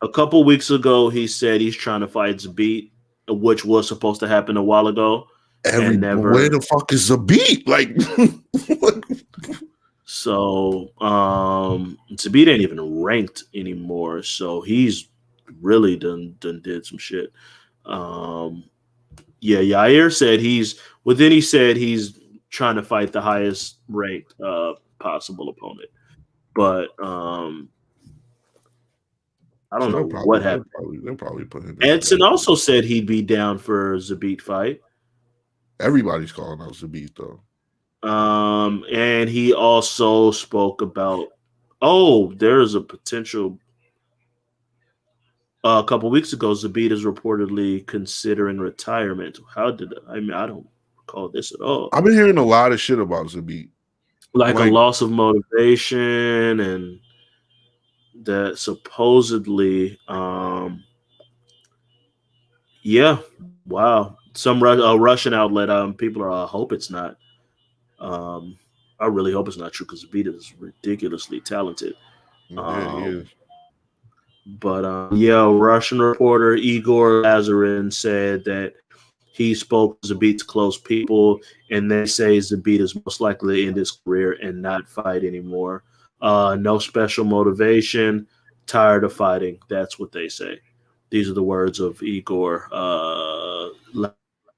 Speaker 2: A couple weeks ago, he said he's trying to fight Zabit, which was supposed to happen a while ago.
Speaker 3: Where the fuck is Zabit? Like,
Speaker 2: so Zabit ain't even ranked anymore. So he's really done did some shit. Yeah, Yair said he said he's trying to fight the highest ranked possible opponent. But I don't know what happened.
Speaker 3: They'll probably put him.
Speaker 2: Edson also said he'd be down for Zabit fight.
Speaker 3: Everybody's calling out Zabit though.
Speaker 2: And he also spoke about Oh, there is a potential. A couple weeks ago, Zabit is reportedly considering retirement. I don't recall this at all.
Speaker 3: I've been hearing a lot of shit about Zabit.
Speaker 2: Like a loss of motivation, and that supposedly, yeah, wow. A Russian outlet. People are. I hope it's not. I really hope it's not true because Zabit is ridiculously talented.
Speaker 3: Yeah, he is.
Speaker 2: But yeah, Russian reporter Igor Lazarin said that he spoke to Zabit's close people, and they say Zabit is most likely to end his career and not fight anymore. No special motivation, tired of fighting. That's what they say. These are the words of Igor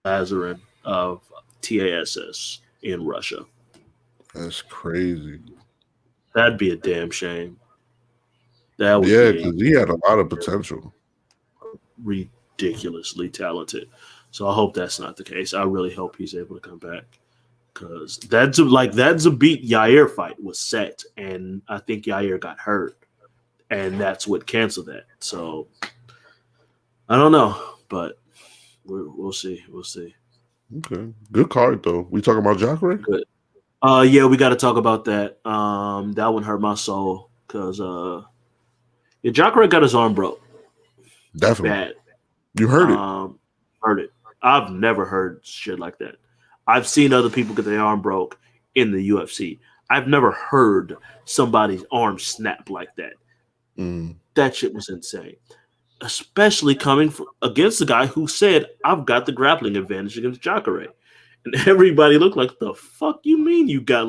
Speaker 2: Lazarin of TASS in Russia.
Speaker 3: That's crazy.
Speaker 2: That'd be a damn shame. That would
Speaker 3: because he had a lot of potential.
Speaker 2: Ridiculously talented. So I hope that's not the case. I really hope he's able to come back, because that Zabit Yair fight was set, and I think Yair got hurt, and that's what canceled that. So I don't know, but we'll see. We'll see.
Speaker 3: Okay, good card though. We talking about Jacare?
Speaker 2: Good. Yeah, we got to talk about that. That one hurt my soul because Jacare got his arm broke.
Speaker 3: Definitely.
Speaker 2: Bad.
Speaker 3: You heard it.
Speaker 2: Heard it. I've never heard shit like that. I've seen other people get their arm broke in the UFC. I've never heard somebody's arm snap like that. That shit was insane. Especially coming against the guy who said, I've got the grappling advantage against Jacare. And everybody looked like, the fuck you mean you got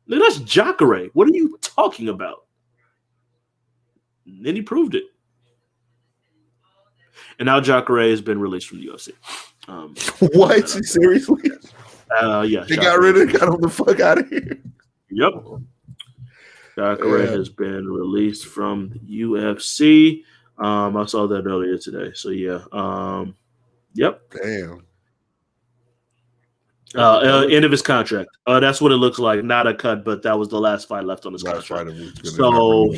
Speaker 2: that's Jacare. What are you talking about? And then he proved it. And now Jacare has been released from the UFC.
Speaker 3: What? Seriously?
Speaker 2: Yeah.
Speaker 3: They got rid of it, got him the fuck out of here.
Speaker 2: Yep. Jacare has been released from the UFC. I saw that earlier today. So, yeah. Yep.
Speaker 3: Damn.
Speaker 2: End of his contract. That's what it looks like. Not a cut, but that was the last fight left on his contract. So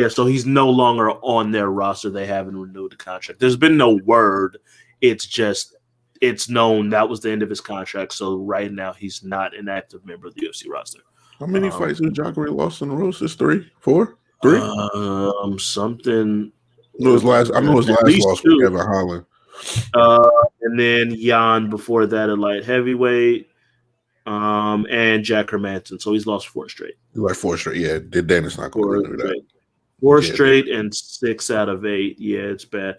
Speaker 2: so he's no longer on their roster. They haven't renewed the contract. There's been no word. It's known that was the end of his contract. So right now he's not an active member of the UFC roster.
Speaker 3: How many fights has Jacare lost in a row? Is 3, 4, 3?
Speaker 2: Something.
Speaker 3: I know his last loss was Kevin Holland.
Speaker 2: And then Jan before that at light heavyweight. And Jack Hermanson. So he's lost 4 straight.
Speaker 3: Like 4 straight. Yeah, Dennis not going to do that.
Speaker 2: 4 straight and 6 out of 8. Yeah, it's bad.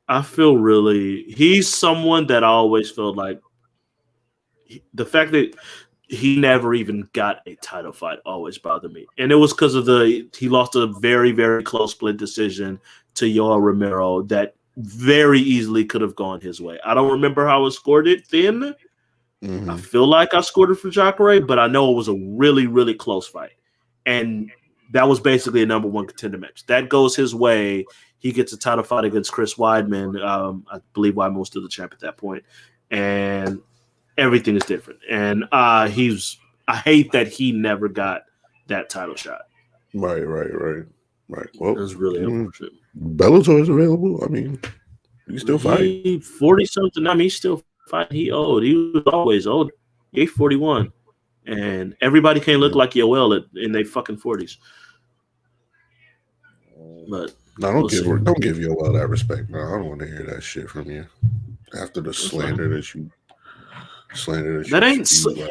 Speaker 2: I feel really. He's someone that I always felt like the fact that he never even got a title fight always bothered me, and it was because of he lost a very, very close split decision to Yoel Romero that very easily could have gone his way. I don't remember how I scored it then. Mm-hmm. I feel like I scored it for Jacare, but I know it was a really, really close fight. And that was basically a number 1 contender match. That goes his way. He gets a title fight against Chris Weidman. I believe Weidman was still the champ at that point. And everything is different. And I hate that he never got that title shot.
Speaker 3: Right. Well,
Speaker 2: it was really unfortunate.
Speaker 3: Bellator is available. I mean, you still fight.
Speaker 2: 40-something. I mean, he's still fighting. He old. He was always old. He's 41. And everybody can't look like Yoel in their fucking 40s. But
Speaker 3: don't give Yoel that respect. No, I don't want to hear that shit from you. After the slander that you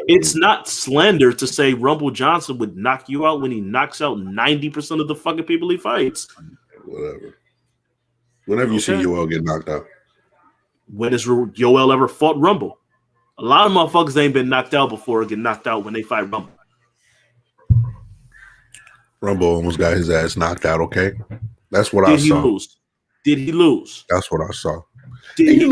Speaker 2: it's not slander to say Rumble Johnson would knock you out when he knocks out 90% of the fucking people he fights.
Speaker 3: Whatever. Whenever you see Yoel get knocked out.
Speaker 2: When has Yoel ever fought Rumble? A lot of motherfuckers ain't been knocked out before get knocked out when they fight Rumble.
Speaker 3: Rumble almost got his ass knocked out, okay? That's what I saw.
Speaker 2: Did he lose?
Speaker 3: That's what I saw. And you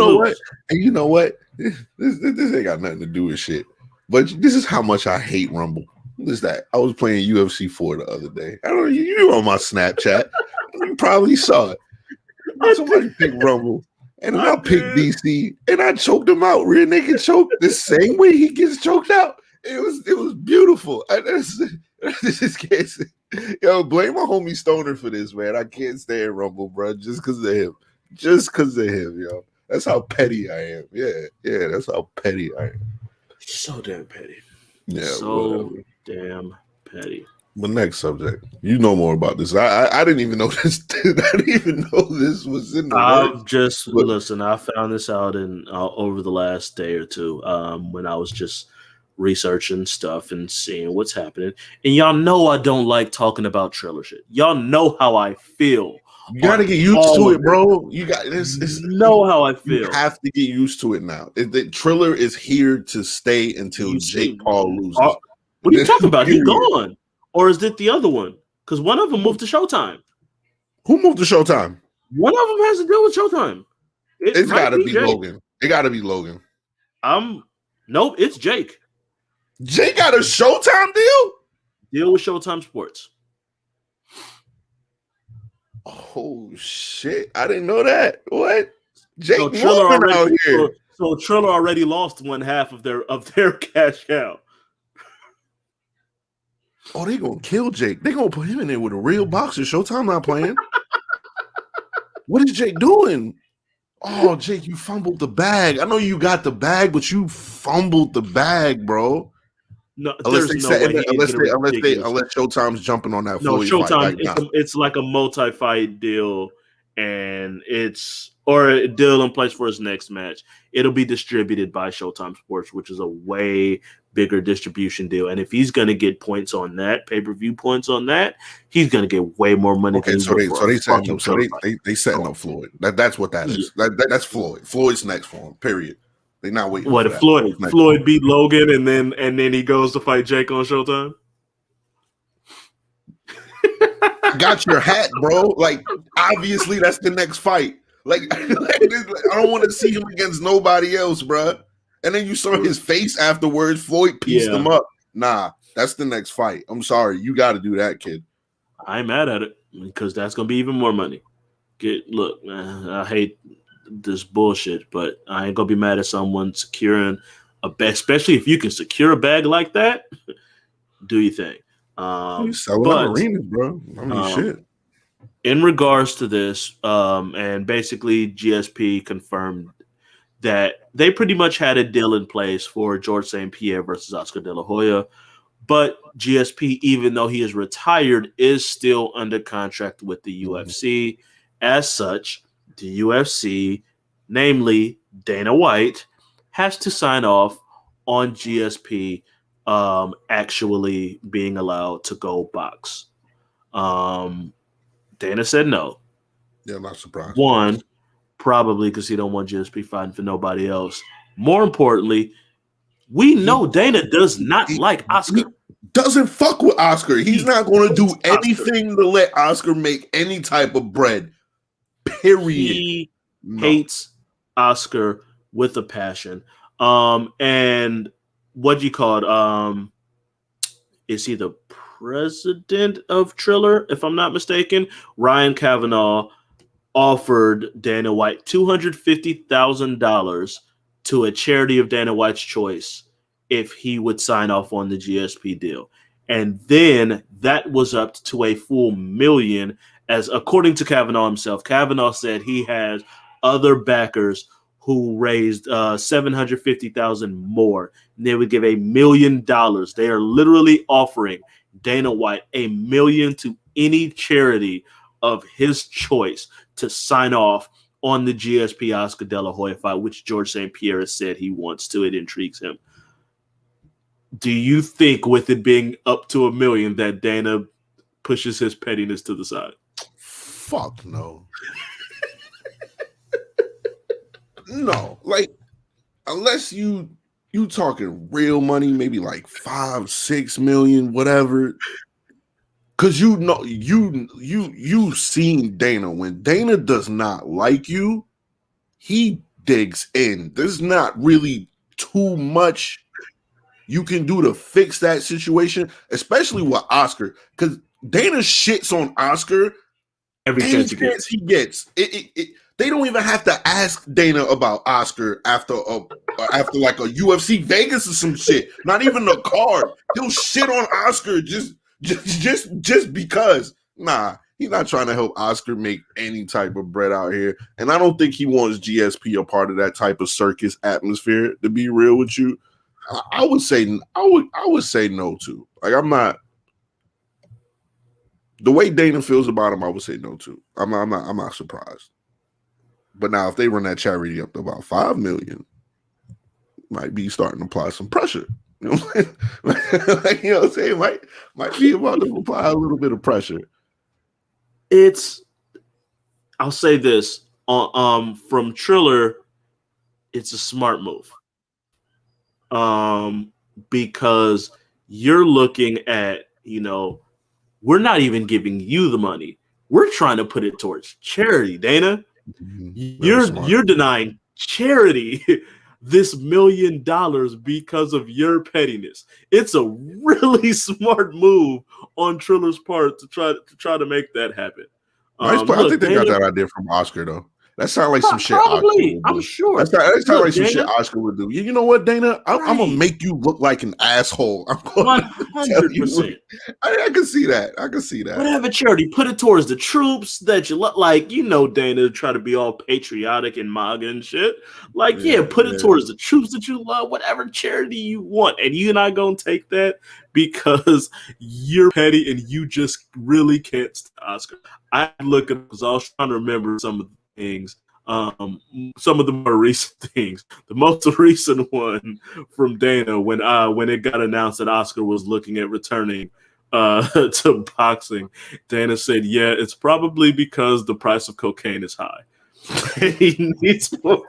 Speaker 3: know what? This ain't got nothing to do with shit. But this is how much I hate Rumble. What is that? I was playing UFC 4 the other day. I don't know, you on my Snapchat. You probably saw it. Somebody picked Rumble. And I picked DC. And I choked him out. Rear naked choke the same way he gets choked out. It was beautiful. This can't say. Yo, blame my homie Stoner for this, man. I can't stay in Rumble, bro, just because of him. Just because of him, yo. That's how petty I am. Yeah, that's how petty I am.
Speaker 2: So damn petty.
Speaker 3: Yeah,
Speaker 2: so
Speaker 3: whatever.
Speaker 2: Damn petty.
Speaker 3: But next subject. You know more about this. I didn't even know this. I didn't even know this was in the works.
Speaker 2: Listen. I found this out in over the last day or two when I was just researching stuff and seeing what's happening. And y'all know I don't like talking about Triller shit. Y'all know how I feel.
Speaker 3: You gotta get used to it, bro. You got this.
Speaker 2: Know how I feel.
Speaker 3: You have to get used to it now. The Triller is here to stay until Jake Paul loses.
Speaker 2: What are you talking about? He gone, or is it the other one? Because one of them moved to Showtime.
Speaker 3: Who moved to Showtime?
Speaker 2: One of them has to deal with Showtime.
Speaker 3: It's got to be Logan. It got to be Logan.
Speaker 2: Nope. It's Jake.
Speaker 3: Jake got a Showtime deal.
Speaker 2: Deal with Showtime Sports.
Speaker 3: Oh shit! I didn't know that. What? Jake
Speaker 2: so Triller already
Speaker 3: out here.
Speaker 2: So Triller already lost one half of their cash cow.
Speaker 3: Oh, they gonna kill Jake. They gonna put him in there with a real boxer. Showtime not playing. What is Jake doing? Oh, Jake, you fumbled the bag. I know you got the bag, but you fumbled the bag, bro.
Speaker 2: No,
Speaker 3: unless Showtime's jumping on that.
Speaker 2: No, Showtime. It's like a multi-fight deal, and or a deal in place for his next match. It'll be distributed by Showtime Sports, which is a way bigger distribution deal. And if he's gonna get points on that, pay-per-view points on that, he's gonna get way more money.
Speaker 3: Okay, so they setting up Floyd. That's what that is. That's Floyd. Floyd's next for him. Period. They're not waiting.
Speaker 2: What if Floyd beat Logan and then he goes to fight Jake on Showtime?
Speaker 3: Got your hat, bro. Like, obviously that's the next fight. Like I don't want to see him against nobody else, bro. And then you saw his face afterwards. Floyd pieced him up. Nah, that's the next fight. I'm sorry, you got to do that, kid.
Speaker 2: I ain't mad at it because that's gonna be even more money. Look, man, I hate this bullshit, but I ain't gonna be mad at someone securing a bag, especially if you can secure a bag like that. Do your thing.
Speaker 3: You selling arenas, bro. I mean, shit.
Speaker 2: In regards to this, and basically GSP confirmed that they pretty much had a deal in place for George St. Pierre versus Oscar De La Hoya, but GSP, even though he is retired, is still under contract with the UFC. As such, the UFC, namely Dana White, has to sign off on GSP actually being allowed to go box. Dana said no.
Speaker 3: Yeah, I'm not surprised.
Speaker 2: One, probably because he don't want GSP fighting for nobody else. More importantly, we know Dana does not like Oscar.
Speaker 3: Doesn't fuck with Oscar. He's not going to do anything to let Oscar make any type of bread. Period.
Speaker 2: He hates Oscar with a passion. And what do you call it? Is he the president of Triller, if I'm not mistaken? Ryan Kavanaugh offered Dana White $250,000 to a charity of Dana White's choice if he would sign off on the GSP deal. And then that was up to a full $1 million, as according to Kavanaugh himself. Kavanaugh said he has other backers who raised $750,000 more. And they would give $1 million. They are literally offering Dana White $1 million to any charity of his choice to sign off on the GSP Oscar De La Hoya fight, which George St. Pierre has said he wants to. It intrigues him. Do you think, with it being up to $1 million, that Dana pushes his pettiness to the side?
Speaker 3: Fuck no. No, like, unless you talking real money, maybe like 5-6 million, whatever. Cause you know you've seen Dana. When Dana does not like you, he digs in. There's not really too much you can do to fix that situation, especially with Oscar. Because Dana shits on Oscar
Speaker 2: every chance he gets.
Speaker 3: He gets. They don't even have to ask Dana about Oscar after like a UFC Vegas or some shit. Not even a card. He'll shit on Oscar just because. Nah, he's not trying to help Oscar make any type of bread out here. And I don't think he wants GSP a part of that type of circus atmosphere, to be real with you. I would say no to. Like, I'm not. The way Dana feels about him, I would say no to. I'm not surprised. But now, if they run that charity up to about $5 million, might be starting to apply some pressure. You know what I'm saying? Like, you know what I'm saying? Might be about to apply a little bit of pressure.
Speaker 2: I'll say this from Triller, it's a smart move. Because you're looking at, we're not even giving you the money. We're trying to put it towards charity, Dana. You're denying charity this $1 million because of your pettiness. It's a really smart move on Triller's part to try to make that happen.
Speaker 3: I think they got that idea from Oscar, though. That sounds like some shit.
Speaker 2: Probably, I'm sure.
Speaker 3: That sounds like some shit Oscar would do. You know what, Dana? I'm gonna make you look like an asshole. I'm going 100%. I can see that.
Speaker 2: Whatever charity, put it towards the troops that you like. Dana try to be all patriotic and MAGA and shit. Like, put it towards the troops that you love. Whatever charity you want, and you're not gonna take that because you're petty and you just really can't stand Oscar. I look at because I was trying to remember some of the things, some of the more recent things. The most recent one from Dana when it got announced that Oscar was looking at returning to boxing, Dana said, "Yeah, it's probably because the price of cocaine is high. He needs more."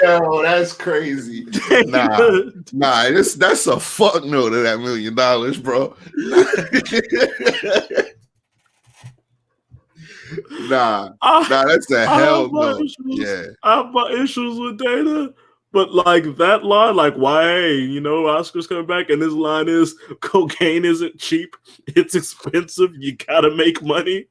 Speaker 3: Yo, that's crazy. Nah, that's a fuck no to that $1 million, bro. Nah, that's a hell no. Yeah,
Speaker 2: I have my issues with Dana, but like that line, like why, Oscar's coming back, and this line is cocaine isn't cheap, it's expensive, you gotta make money.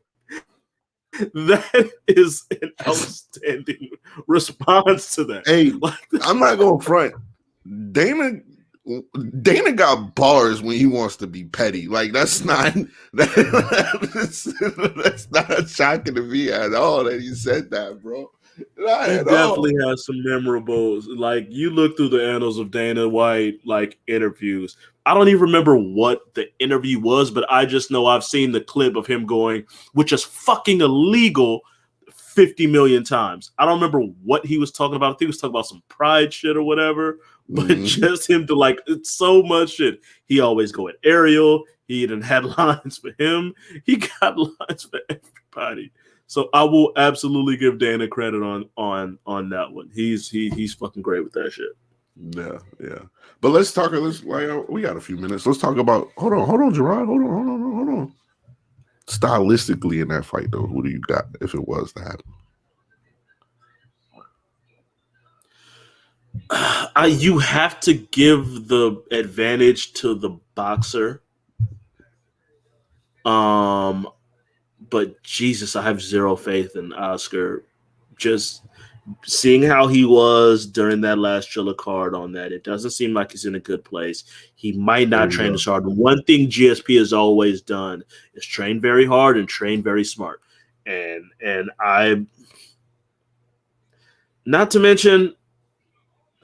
Speaker 2: That is an outstanding response to that.
Speaker 3: Hey, I'm not going to front. Dana got bars when he wants to be petty. Like, that's not shocking to me at all that he said that, bro.
Speaker 2: He definitely has some memorable. Like, you look through the annals of Dana White, like, interviews. I don't even remember what the interview was, but I just know I've seen the clip of him going, which is fucking illegal, 50 million times. I don't remember what he was talking about. I think he was talking about some pride shit or whatever, but just him to it's so much shit. He always go at Ariel. He even had lines for him. He got lines for everybody. So I will absolutely give Dana credit on that one. He's fucking great with that shit.
Speaker 3: Yeah. But let's talk. We got a few minutes. Let's talk about. Hold on, Gerard. Hold on. Stylistically in that fight, though, who do you got if it was to happen?
Speaker 2: You have to give the advantage to the boxer. But Jesus, I have zero faith in Oscar. Just seeing how he was during that last Triller card on that, it doesn't seem like he's in a good place. He might not train as hard. One thing GSP has always done is train very hard and train very smart. And I, not to mention,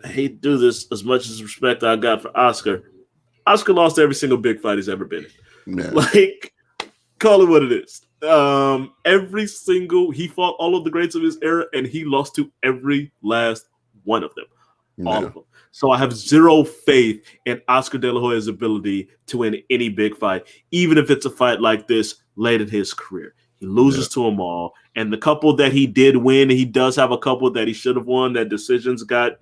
Speaker 2: I hate to do this as much as respect I got for Oscar. Oscar lost every single big fight he's ever been in.
Speaker 3: Yeah.
Speaker 2: Like, call it what it is. He fought all of the greats of his era, and he lost to every last one of them. All of them. So I have zero faith in Oscar De La Hoya's ability to win any big fight, even if it's a fight like this late in his career. He loses to them all. And the couple that he did win, he does have a couple that he should have won that decisions got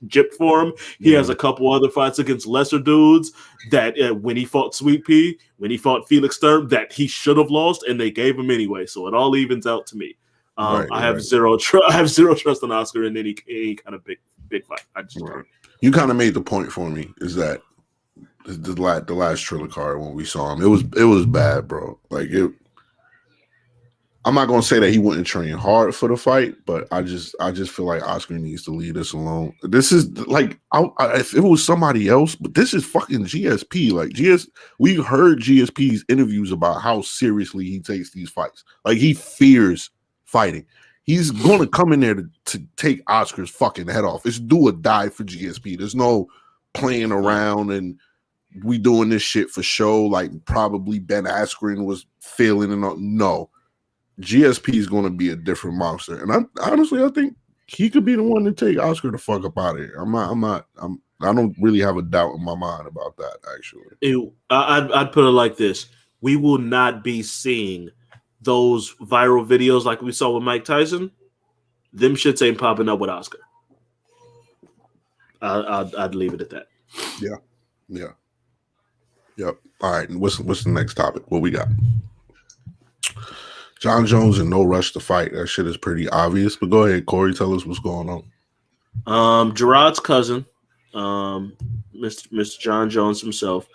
Speaker 2: gypped for him. He has a couple other fights against lesser dudes that when he fought Sweet Pea, when he fought Felix Sturm, that he should have lost, and they gave him anyway. So it all evens out to me. I have zero trust in Oscar in any kind of big fight. I just
Speaker 3: You kind of made the point for me, is that the last Triller card when we saw him. It was bad, bro. Like it. I'm not gonna say that he wouldn't train hard for the fight, but I just feel like Oscar needs to leave this alone. This is like if it was somebody else, but this is fucking GSP. Like we heard GSP's interviews about how seriously he takes these fights. Like he fears fighting. He's gonna come in there to take Oscar's fucking head off. It's do or die for GSP. There's no playing around and we doing this shit for show. Like probably Ben Askren was feeling and no. GSP is going to be a different monster, and I think he could be the one to take Oscar the fuck up out of here. I don't really have a doubt in my mind about that. Actually,
Speaker 2: I'd put it like this: we will not be seeing those viral videos like we saw with Mike Tyson. Them shits ain't popping up with Oscar. I'd leave it at that.
Speaker 3: Yeah. Yep. All right. What's the next topic? What we got? John Jones in no rush to fight. That shit is pretty obvious. But go ahead, Corey. Tell us what's going
Speaker 2: on. Gerard's cousin, Mr. John Jones himself,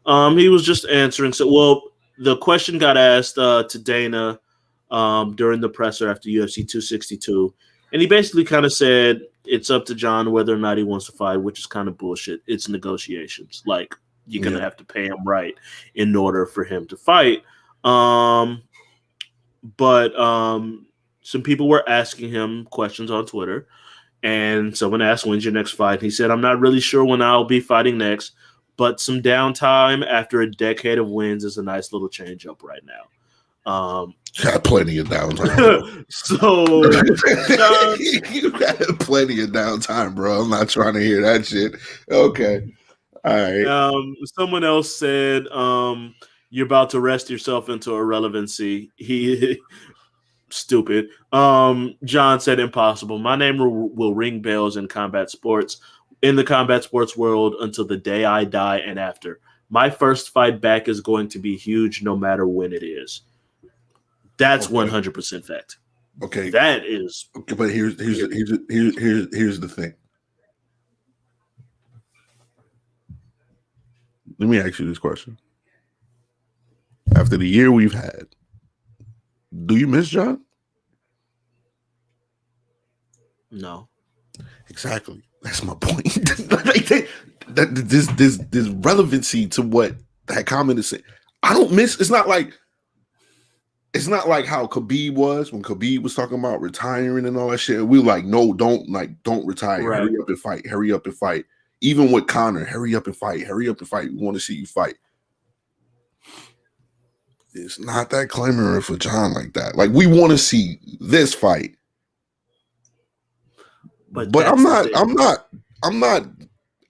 Speaker 2: he was just answering. So, well, the question got asked to Dana during the presser after UFC 262, and he basically kind of said it's up to John whether or not he wants to fight, which is kind of bullshit. It's negotiations. Like you're gonna have to pay him right in order for him to fight. But some people were asking him questions on Twitter, and someone asked, when's your next fight? He said, I'm not really sure when I'll be fighting next, but some downtime after a decade of wins is a nice little change up right now.
Speaker 3: Got plenty of downtime.
Speaker 2: So
Speaker 3: you got plenty of downtime, bro. I'm not trying to hear that shit. Okay. All right.
Speaker 2: Someone else said, you're about to rest yourself into irrelevancy. He stupid. John said impossible. My name will ring bells in combat sports, in the combat sports world until the day I die and after. My first fight back is going to be huge no matter when it is. That's 100% fact.
Speaker 3: Okay.
Speaker 2: That is.
Speaker 3: Okay, but here's the thing. Let me ask you this question. After the year we've had, do you miss John?
Speaker 2: No.
Speaker 3: Exactly. That's my point. There's relevancy to what that comment is saying. I don't miss. It's not like how Khabib was when Khabib was talking about retiring and all that shit. We were like, no, don't retire.
Speaker 2: Right.
Speaker 3: Hurry up and fight. Hurry up and fight. Even with Conor, hurry up and fight. Hurry up and fight. We want to see you fight. It's not that clamoring for John like that. Like we want to see this fight. But I'm not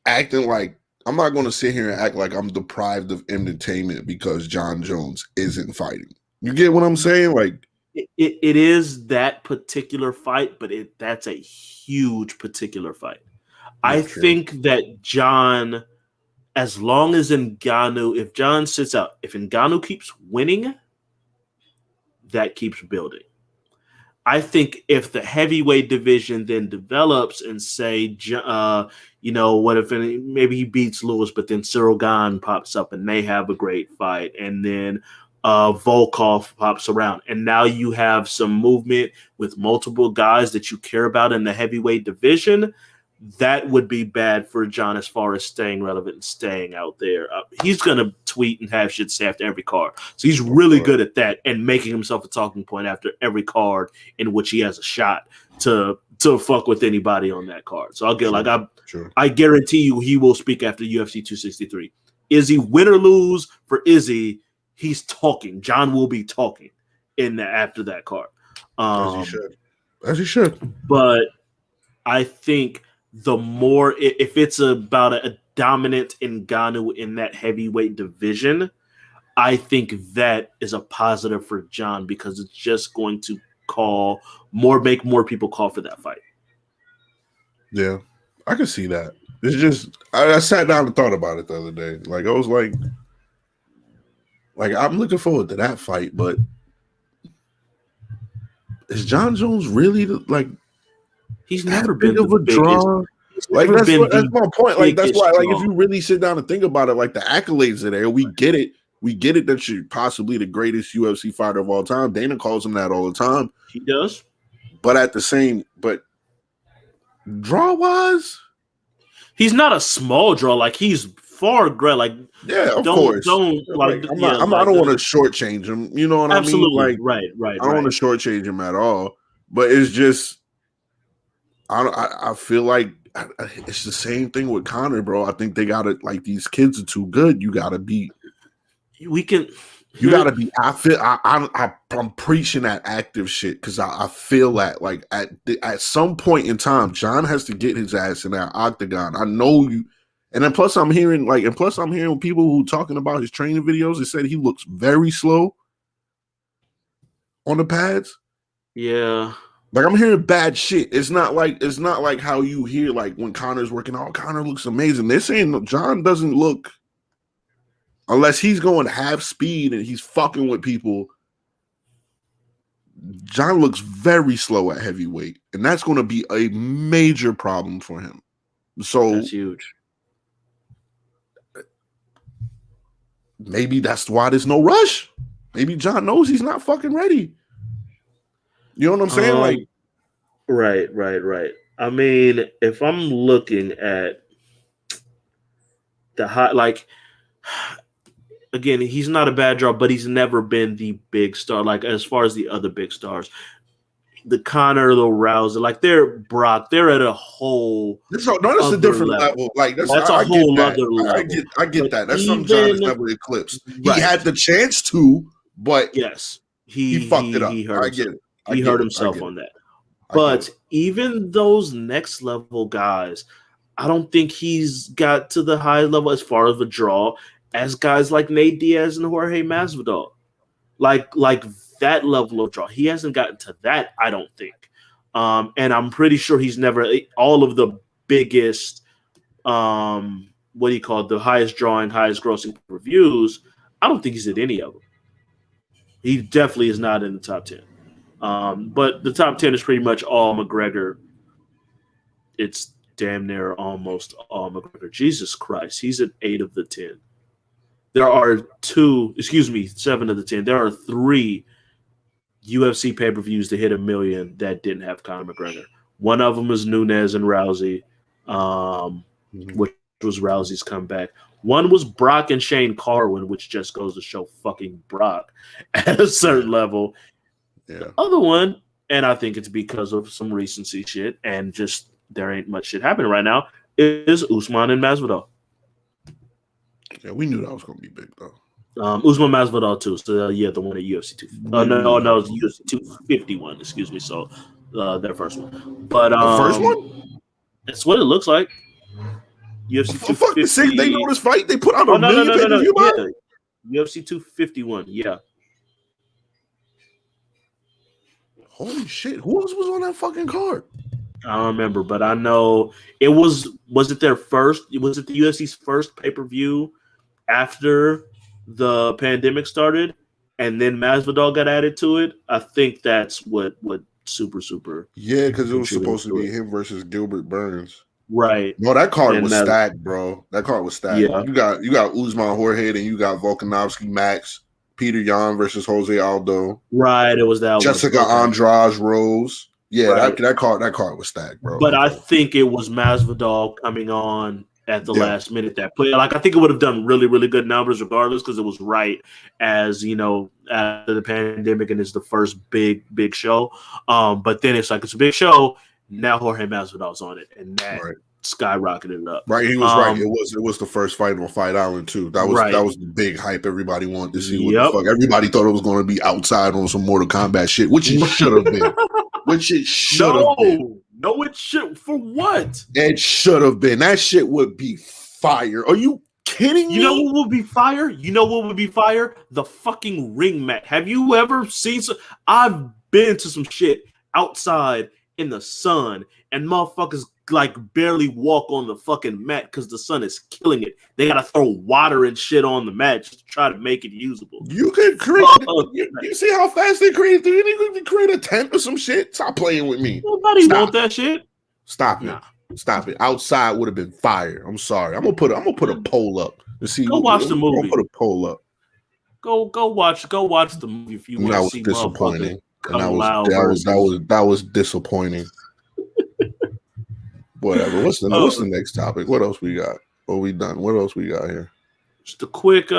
Speaker 3: acting like I'm not going to sit here and act like I'm deprived of entertainment because John Jones isn't fighting. You get what I'm saying? Like
Speaker 2: it is that particular fight, but that's a huge particular fight. I think that John, as long as Ngannou, if John sits out, if Ngannou keeps winning, that keeps building. I think if the heavyweight division then develops and say, what if maybe he beats Lewis, but then Cyril Gane pops up and they have a great fight, and then Volkov pops around, and now you have some movement with multiple guys that you care about in the heavyweight division. That would be bad for John as far as staying relevant and staying out there. He's going to tweet and have shit say after every card. So he's really good at that and making himself a talking point after every card in which he has a shot to fuck with anybody on that card. So I'll get I guarantee you he will speak after UFC 263. Izzy, win or lose for Izzy, he's talking. John will be talking after that card.
Speaker 3: As he should.
Speaker 2: But I think the more, if it's about a dominant Ngannou in that heavyweight division, I think that is a positive for John because it's just going to make more people call for that fight.
Speaker 3: Yeah, I can see that. It's just I sat down and thought about it the other day. Like I was like I'm looking forward to that fight, but is John Jones really
Speaker 2: He's never been the biggest.
Speaker 3: Like
Speaker 2: never been
Speaker 3: that's my point. Like that's why, like
Speaker 2: draw.
Speaker 3: if you really sit down and think about it, like the accolades are there. We get it. We get it that you're possibly the greatest UFC fighter of all time. Dana calls him that all the time.
Speaker 2: He does.
Speaker 3: But draw wise,
Speaker 2: he's not a small draw. Like he's far great. Like
Speaker 3: yeah, of course.
Speaker 2: Don't like.
Speaker 3: I don't want to shortchange him. You know what
Speaker 2: absolutely.
Speaker 3: I mean? Like
Speaker 2: right.
Speaker 3: I don't want to shortchange him at all. But it's just I feel like it's the same thing with Conor, bro. I think they gotta like these kids are too good. You gotta be.
Speaker 2: We can.
Speaker 3: You gotta be. I'm preaching that active shit because I feel that like at some point in time, John has to get his ass in that octagon. I know you, and then plus I'm hearing people who talking about his training videos. They said he looks very slow on the pads.
Speaker 2: Yeah,
Speaker 3: like I'm hearing bad shit. It's not like how you hear like when Conor's working out. Conor looks amazing. They're saying John doesn't look. Unless he's going half speed and he's fucking with people, John looks very slow at heavyweight, and that's going to be a major problem for him. So
Speaker 2: that's huge.
Speaker 3: Maybe that's why there's no rush. Maybe John knows he's not fucking ready. You know what I'm saying? Like,
Speaker 2: right. I mean, if I'm looking at the high, like. Again, he's not a bad draw, but he's never been the big star. Like as far as the other big stars, the Conor, the Rousey, like they're at a whole.
Speaker 3: That's a different level. Like that's
Speaker 2: a whole other level.
Speaker 3: I get that. That's something John has never eclipsed. Right. He had the chance to, but
Speaker 2: yes,
Speaker 3: he fucked it up.
Speaker 2: He hurt
Speaker 3: I get it.
Speaker 2: He hurt himself on that. But even those next level guys, I don't think he's got to the high level as far as a draw as guys like Nate Diaz and Jorge Masvidal. Like that level of draw. He hasn't gotten to that, I don't think. And I'm pretty sure he's never all of the biggest the highest drawing, highest grossing reviews. I don't think he's at any of them. He definitely is not in the top 10. But the top 10 is pretty much all McGregor. It's damn near almost all McGregor. Jesus Christ, he's at 8 of the 10. There are 7 of the 10. There are 3 UFC pay-per-views to hit 1 million that didn't have Conor McGregor. One of them is Nunes and Rousey, which was Rousey's comeback. One was Brock and Shane Carwin, which just goes to show fucking Brock at a certain level.
Speaker 3: Yeah.
Speaker 2: The other one, and I think it's because of some recency shit and just there ain't much shit happening right now, is Usman and Masvidal.
Speaker 3: Yeah, we knew that was going to be big, though.
Speaker 2: Usman Masvidal, too. So, the one at UFC 2. No, it's UFC 251, excuse me. So, their first one. But
Speaker 3: the first one?
Speaker 2: That's what it looks like. UFC 250.
Speaker 3: Fuck the sake, they know this fight. They put out a million pay-per-view buy?
Speaker 2: Yeah. UFC 251, yeah.
Speaker 3: Holy shit. Who else was on that fucking card?
Speaker 2: I don't remember, but I know it was it their first? Was it the UFC's first pay-per-view after the pandemic started, and then Masvidal got added to it? I think that's what super.
Speaker 3: Yeah, because it was supposed to be him versus Gilbert Burns.
Speaker 2: Right.
Speaker 3: No, that card was stacked, bro. That card was stacked.
Speaker 2: Yeah.
Speaker 3: You got Usman Jorge, and you got Volkanovski Max, Peter Yan versus Jose Aldo.
Speaker 2: Right. It was that
Speaker 3: Jessica Andrade Rose. Yeah, right. that card was stacked, bro.
Speaker 2: But I think it was Masvidal coming on at the last minute that play. Like I think it would have done really, really good numbers regardless because it was right as after the pandemic and it's the first big show. But then it's a big show. Now Jorge Masvidal's on it, and that skyrocketed it up.
Speaker 3: Right, he was right. It was the first fight on Fight Island too. That was the big hype. Everybody wanted to see what the fuck. Everybody thought it was going to be outside on some Mortal Kombat shit, which it should have been. Which it should have been.
Speaker 2: No, it should. For what?
Speaker 3: It should have been. That shit would be fire. Are you kidding me?
Speaker 2: You know what would be fire? The fucking ring mat. Have you ever seen I've been to some shit outside in the sun and motherfuckers barely walk on the fucking mat because the sun is killing it. They gotta throw water and shit on the mat just to try to make it usable.
Speaker 3: You can create. You see how fast they create? You can create a tent or some shit. Stop playing with me.
Speaker 2: Nobody want that shit.
Speaker 3: Stop it.
Speaker 2: Nah.
Speaker 3: Stop it. Outside would have been fire. I'm sorry. I'm gonna put a poll up to see.
Speaker 2: Go watch the movie.
Speaker 3: I'm gonna put a poll up.
Speaker 2: Go watch the movie if you want to see
Speaker 3: disappointing.
Speaker 2: And
Speaker 3: that was disappointing. Whatever. What's the next topic? What else we got? What we done? What else we got here?
Speaker 2: Just a quick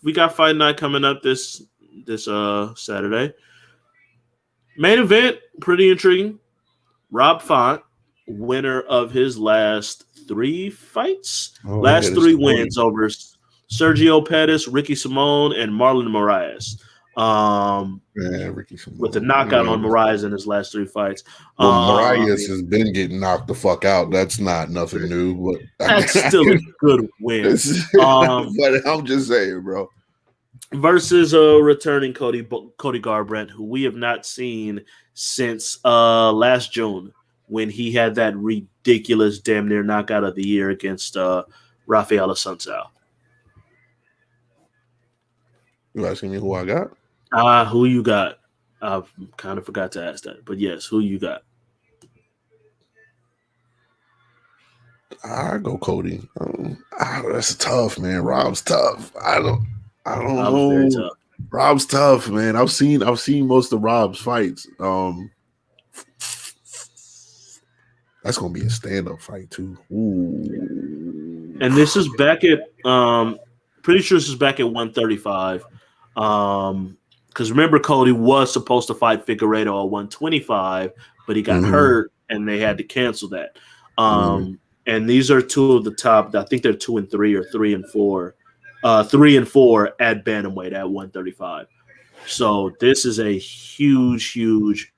Speaker 2: we got fight night coming up this Saturday. Main event, pretty intriguing. Rob Font, winner of his last 3 fights. Last 3 wins over Sergio Pettis, Ricky Simone, and Marlon Moraes.
Speaker 3: Ricky Simone.
Speaker 2: With a knockout on Moraes in his last 3 fights.
Speaker 3: Well, Moraes has been getting knocked the fuck out. That's not nothing new, but
Speaker 2: that's still a good win.
Speaker 3: But I'm just saying, bro.
Speaker 2: Versus returning Cody Garbrandt, who we have not seen since last June when he had that ridiculous damn near knockout of the year against Rafael Assunção.
Speaker 3: You asking me who I got?
Speaker 2: Who you got? I kind of forgot to ask that, but yes, who you got?
Speaker 3: I go Cody. That's tough, man. Rob's tough. I don't know.
Speaker 2: Very tough.
Speaker 3: Rob's tough, man. I've seen most of Rob's fights. That's gonna be a stand-up fight too. Ooh.
Speaker 2: And this is back at pretty sure this is back at 135. Because remember, Cody was supposed to fight Figueiredo at 125, but he got hurt and they had to cancel that. And these are 2 of the top. I think they're 2 and 3 or 3 and 4. 3 and 4 at bantamweight at 135. So this is a huge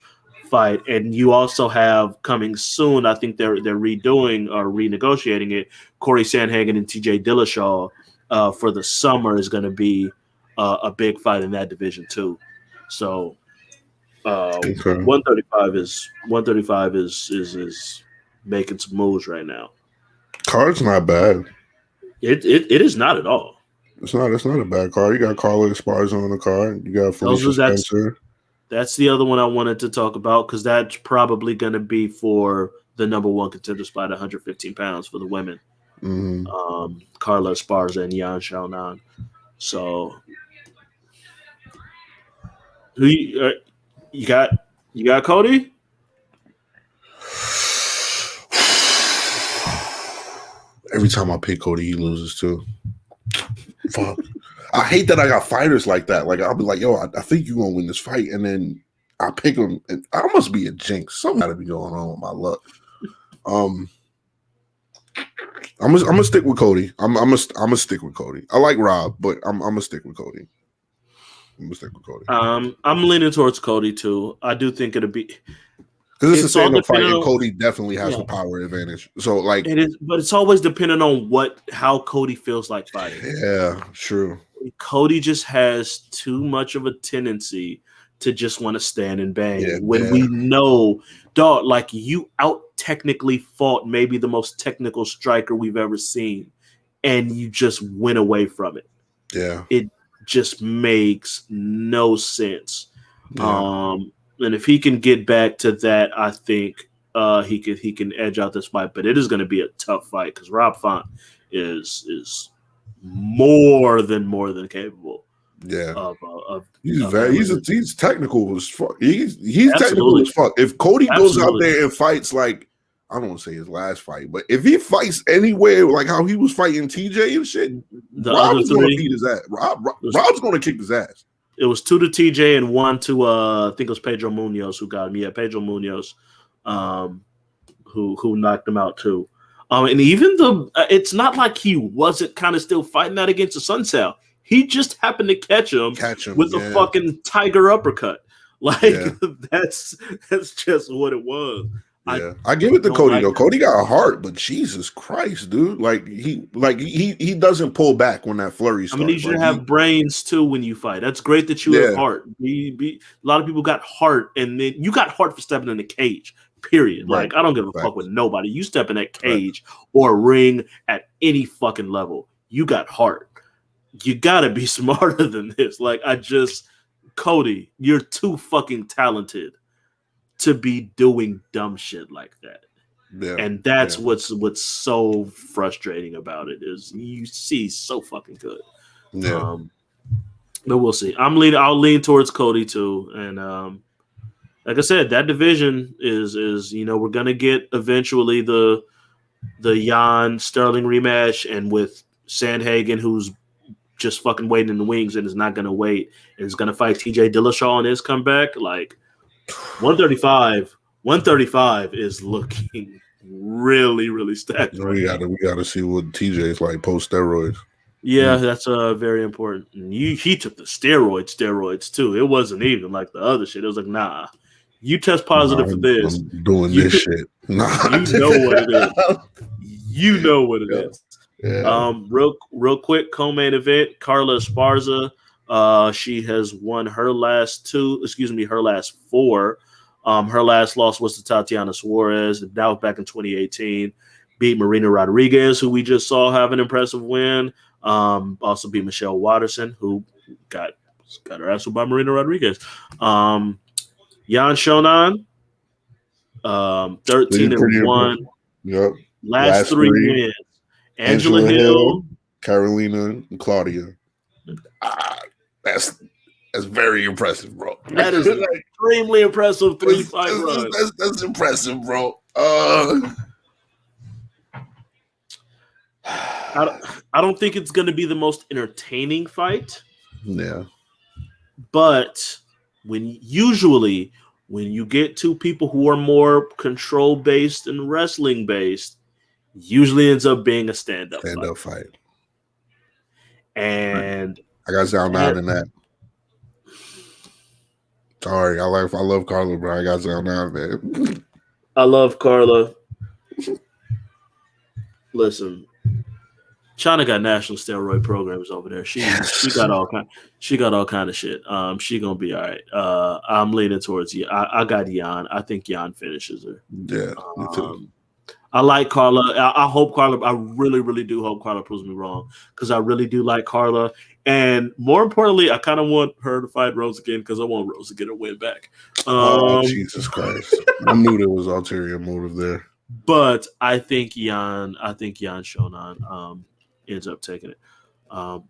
Speaker 2: fight. And you also have coming soon, I think they're redoing or renegotiating it, Corey Sandhagen and TJ Dillashaw for the summer is going to be a big fight in that division too. So 135 is making some moves right now.
Speaker 3: Card's not bad.
Speaker 2: It is not at all.
Speaker 3: It's not a bad card. You got Carla Esparza on the card. You got Felicia Spencer.
Speaker 2: That's the other one I wanted to talk about because that's probably going to be for the number 1 contender spot at 115 pounds for the women. Carla Esparza and Yan Xiaonan. So who you got? You got Cody?
Speaker 3: Every time I pick Cody, he loses too. Fuck. I hate that I got fighters like that. Like I'll be like, yo, I think you're gonna win this fight, and then I pick him, and I must be a jinx. Something gotta be going on with my luck. I'm gonna stick with Cody. I'm gonna stick with Cody. I like Rob, but I'm gonna stick with Cody.
Speaker 2: I'm leaning towards Cody too. I do think it'll be
Speaker 3: because it's a stand-up fight, and Cody definitely has the power advantage. So like
Speaker 2: it is, but it's always dependent on how Cody feels like fighting.
Speaker 3: Yeah, true.
Speaker 2: Cody just has too much of a tendency to just want to stand and bang. We know, dog, like you out technically fought maybe the most technical striker we've ever seen, and you just went away from it.
Speaker 3: Yeah.
Speaker 2: It just makes no sense.
Speaker 3: Yeah.
Speaker 2: And if he can get back to that, I think he can edge out this fight. But it is going to be a tough fight because Rob Font is more than capable.
Speaker 3: Yeah,
Speaker 2: he's
Speaker 3: he's technical as fuck. He's technical as fuck. If Cody goes out there and fights like, I don't want to say his last fight, but if he fights anywhere like how he was fighting TJ and shit, Rob's going to beat his ass. Rob's going to kick his ass.
Speaker 2: It was 2 to TJ and 1 to I think it was Pedro Munoz who got him. Yeah, Pedro Munoz, who knocked him out too. And even it's not like he wasn't kind of still fighting that against the Assunção. He just happened to catch him with a fucking tiger uppercut. Like that's just what it was.
Speaker 3: Yeah, I give it to Cody though. Cody got a heart, but Jesus Christ, dude! He doesn't pull back when that flurry starts.
Speaker 2: I mean, you should have brains too when you fight. That's great that you have heart. A lot of people got heart, and then you got heart for stepping in the cage. Period.
Speaker 3: Right.
Speaker 2: Like I don't give a fuck with nobody. You step in that cage or ring at any fucking level, you got heart. You gotta be smarter than this. Like Cody, you're too fucking talented to be doing dumb shit like that.
Speaker 3: Yeah.
Speaker 2: And that's what's so frustrating about it is you see so fucking good.
Speaker 3: Yeah.
Speaker 2: But we'll see. I'll lean towards Cody too. And like I said, that division is we're gonna get eventually the Jan Sterling rematch, and with Sandhagen, who's just fucking waiting in the wings and is not gonna wait and is gonna fight TJ Dillashaw on his comeback. Like 135 is looking really, really stacked.
Speaker 3: We gotta see what TJ's like post steroids.
Speaker 2: Yeah, that's very important. And he took the steroids too. It wasn't even like the other shit. It was like, nah, you test positive for this.
Speaker 3: I'm doing this shit. Nah.
Speaker 2: You know what it is. You know what it is.
Speaker 3: Yeah.
Speaker 2: Real quick, co-main event, Carla Esparza. She has won her last four. Her last loss was to Tatiana Suarez. That was back in 2018. Beat Marina Rodriguez, who we just saw have an impressive win. Also beat Michelle Watterson, who got her ass by Marina Rodriguez. Jan Shonan, 13-1.
Speaker 3: Yep.
Speaker 2: Last three wins. Angela Hill,
Speaker 3: Carolina, and Claudia. That's very impressive, bro.
Speaker 2: That is an extremely impressive 3-fight run.
Speaker 3: That's impressive, bro.
Speaker 2: I don't think it's going to be the most entertaining fight.
Speaker 3: Yeah.
Speaker 2: But when you get two people who are more control-based and wrestling-based, usually ends up being a stand-up
Speaker 3: fight.
Speaker 2: And
Speaker 3: I got Zhao Nan in that. Sorry, I love Carla, bro. I got Zhao Nan, man.
Speaker 2: I love Carla. Listen, China got national steroid programs over there. She got all kind of shit. She gonna be all right. I'm leaning towards you. I got Jan. I think Jan finishes her.
Speaker 3: Yeah, me too.
Speaker 2: I like Carla. I hope Carla. I really, really do hope Carla proves me wrong because I really do like Carla. And more importantly, I kind of want her to fight Rose again because I want Rose to get her win back.
Speaker 3: Jesus Christ! I knew there was ulterior motive there.
Speaker 2: But I think Jan Shonan ends up taking it.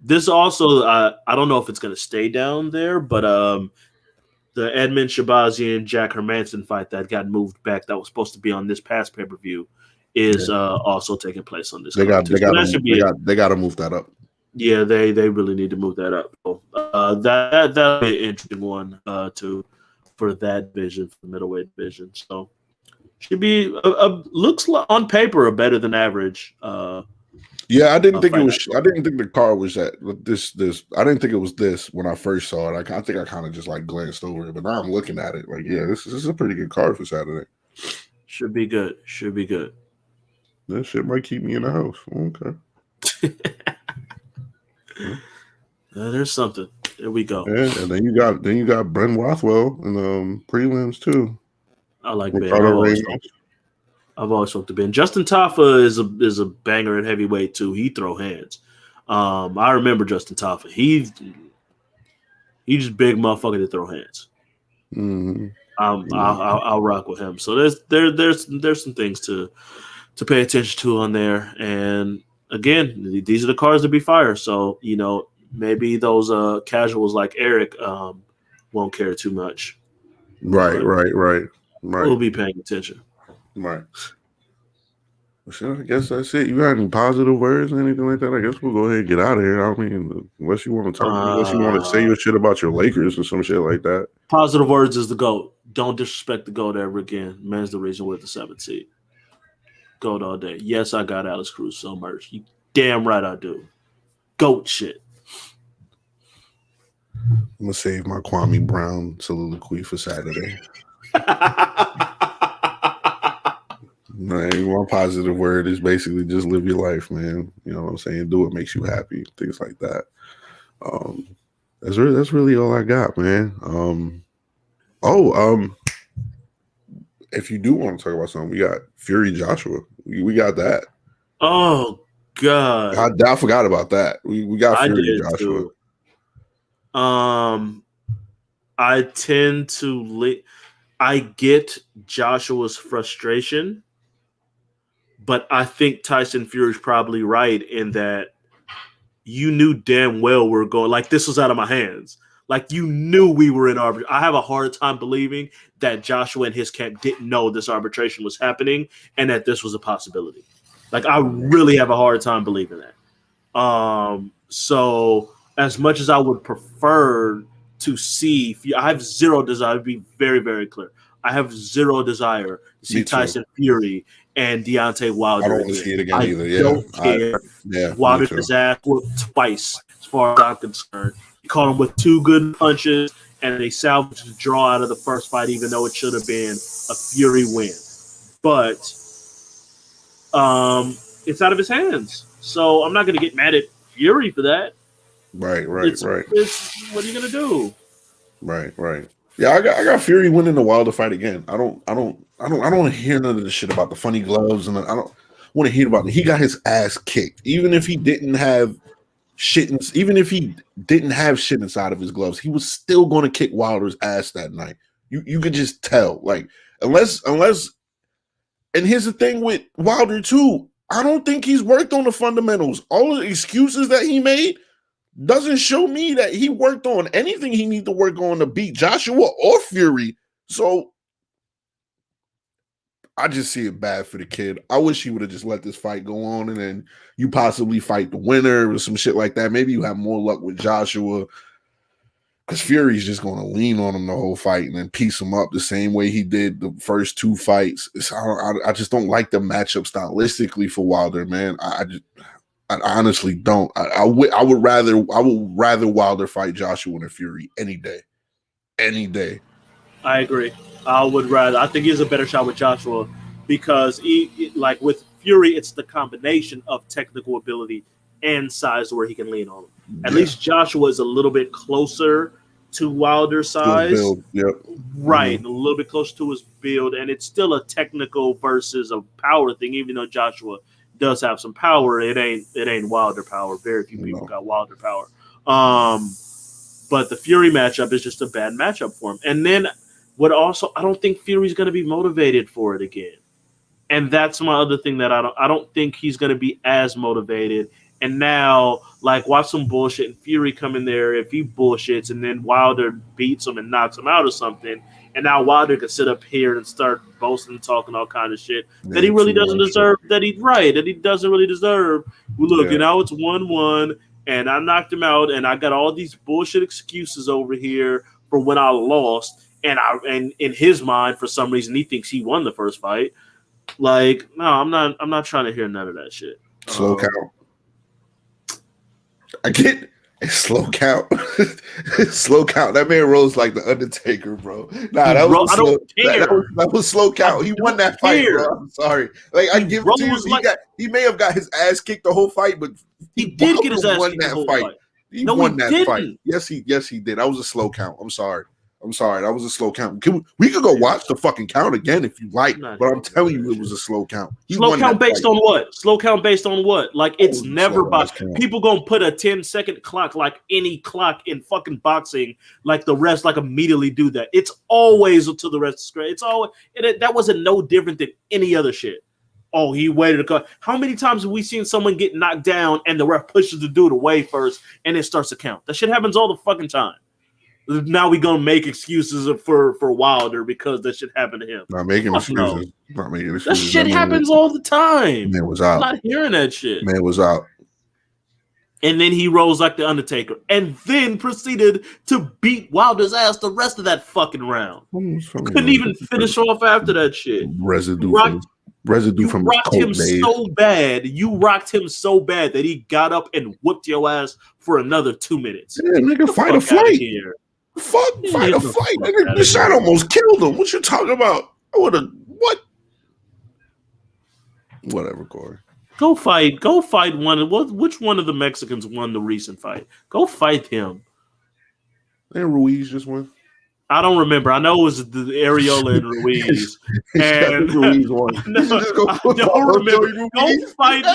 Speaker 2: This also, I don't know if it's going to stay down there, but the Edmund Shabazian Jack Hermanson fight that got moved back that was supposed to be on this past pay-per-view is also taking place on this.
Speaker 3: They got to move that up.
Speaker 2: Yeah, they really need to move that up. So, that'll be an interesting one for that division, for the middleweight division. So should be looks on paper a better than average.
Speaker 3: Yeah, I didn't think it was. I didn't think the card was at this. I didn't think it was this when I first saw it. I think I kind of just like glanced over it, but now I'm looking at it like, yeah, this is a pretty good card for Saturday.
Speaker 2: Should be good.
Speaker 3: That shit might keep me in the house. Okay.
Speaker 2: There's something. There we go.
Speaker 3: Yeah, and then you got Bren Rothwell in prelims too.
Speaker 2: I like Ben. I've always talked to Ben. Justin Taffa is a banger at heavyweight too. He throw hands. I remember Justin Taffa. He's just big motherfucker to throw hands.
Speaker 3: Mm-hmm.
Speaker 2: I'll rock with him. So there's some things to pay attention to on there. And again, these are the cards to be fire. So maybe those casuals like Eric won't care too much.
Speaker 3: Right.
Speaker 2: We'll be paying attention.
Speaker 3: Right. So I guess that's it. You got any positive words or anything like that? I guess we'll go ahead and get out of here. I mean, unless you want to unless you want to say your shit about your Lakers or some shit like that.
Speaker 2: Positive words is the GOAT. Don't disrespect the GOAT ever again. Man's the reason we're the 7th seed. GOAT all day. Yes, I got Alex Cruz so merch. You damn right I do. GOAT shit.
Speaker 3: I'm gonna save my Kwame Brown soliloquy for Saturday. One positive word is basically just live your life, man. You know what I'm saying? Do what makes you happy, things like that. That's really all I got, man. If you do want to talk about something, we got Fury Joshua. We got that.
Speaker 2: Oh God,
Speaker 3: I forgot about that. We got Fury Joshua.
Speaker 2: Too. I tend to I get Joshua's frustration But I think Tyson Fury's probably right in that you knew damn well we're going, like, this was out of my hands. Like, you knew we were in arbitration. I have a hard time believing that Joshua and his camp didn't know this arbitration was happening and that this was a possibility. Like, I really have a hard time believing that. So as much as I would prefer to see, I have zero desire to be very, very clear. I have zero desire to see Tyson Fury and Deontay Wilder.
Speaker 3: I don't want to see it again either.
Speaker 2: I don't care. Wilder his ass whooped twice, as far as I'm concerned. He caught him with 2 good punches, and they salvaged the draw out of the first fight, even though it should have been a Fury win. But it's out of his hands. So I'm not going to get mad at Fury for that.
Speaker 3: Right.
Speaker 2: It's, what are you going to do?
Speaker 3: Right. Yeah, I got Fury winning the Wilder fight again. I don't want to hear none of the shit about the funny gloves, and I don't want to hear about it. He got his ass kicked, even if he didn't have shit inside of his gloves. He was still going to kick Wilder's ass that night. You could just tell, like, unless. And here's the thing with Wilder too. I don't think he's worked on the fundamentals. All the excuses that he made doesn't show me that he worked on anything he needs to work on to beat Joshua or Fury. So I just see it bad for the kid. I wish he would have just let this fight go on, and then you possibly fight the winner or some shit like that. Maybe you have more luck with Joshua, because Fury's just going to lean on him the whole fight and then piece him up the same way he did the first 2 fights. I just don't like the matchup stylistically for Wilder, man. I honestly don't. I would rather Wilder fight Joshua than Fury any day.
Speaker 2: I agree. I think he has a better shot with Joshua because like with Fury, it's the combination of technical ability and size where he can lean on him. At least Joshua is a little bit closer to Wilder's size. Right, a little bit closer to his build, and it's still a technical versus a power thing, even though Joshua does have some power. It ain't Wilder power. Very few people got Wilder power. But the Fury matchup is just a bad matchup for him. And then I don't think Fury's going to be motivated for it again. And that's my other thing that I don't think he's going to be as motivated. And now, like, watch some bullshit and Fury come in there if he bullshits and then Wilder beats him and knocks him out or something. And now Wilder can sit up here and start boasting and talking all kind of shit that he really doesn't deserve, that he doesn't really deserve. Well, look, and now it's 1-1 and I knocked him out and I got all these bullshit excuses over here for when I lost. And in his mind, for some reason, he thinks he won the first fight. Like, no, I'm not trying to hear none of that shit.
Speaker 3: Slow count. I get a slow count. Slow count. That man rose like the Undertaker, bro. Nah, that was slow count. He won that fight, bro. I'm sorry. Like, I give it to you. He may have got his ass kicked the whole fight, but
Speaker 2: he did get his ass kicked the whole fight.
Speaker 3: He won that fight. Yes, he did. That was a slow count. I'm sorry. That was a slow count. We could go watch the fucking count again if you like, but I'm telling you, it was a slow count.
Speaker 2: Slow count based on what? Slow count based on what? Like, it's never people gonna put a 10-second clock like any clock in fucking boxing. Like the refs like immediately do that. It's always until the rest is great. It's always that wasn't no different than any other shit. Oh, he waited a couple. How many times have we seen someone get knocked down and the ref pushes the dude away first and it starts to count? That shit happens all the fucking time. Now we gonna make excuses for Wilder because that shit happened to him.
Speaker 3: Not making excuses. Not making excuses.
Speaker 2: That shit happens all the time.
Speaker 3: Man was out.
Speaker 2: I'm not hearing that shit.
Speaker 3: Man was out.
Speaker 2: And then he rose like the Undertaker, and then proceeded to beat Wilder's ass the rest of that fucking round. Couldn't even finish off after that shit.
Speaker 3: Residue from his
Speaker 2: rocked him so bad. You rocked him so bad that he got up and whooped your ass for another 2 minutes.
Speaker 3: Yeah, nigga, fight a fight. Fight a fight. Nigga, the shot almost killed him. What you talking about? I would have what? Whatever, Corey.
Speaker 2: Go fight one. Which one of the Mexicans won the recent fight? Go fight him.
Speaker 3: And Ruiz just won.
Speaker 2: I don't remember. I know it was the Areola and Ruiz. And
Speaker 3: Ruiz won.
Speaker 2: I don't remember. Go fight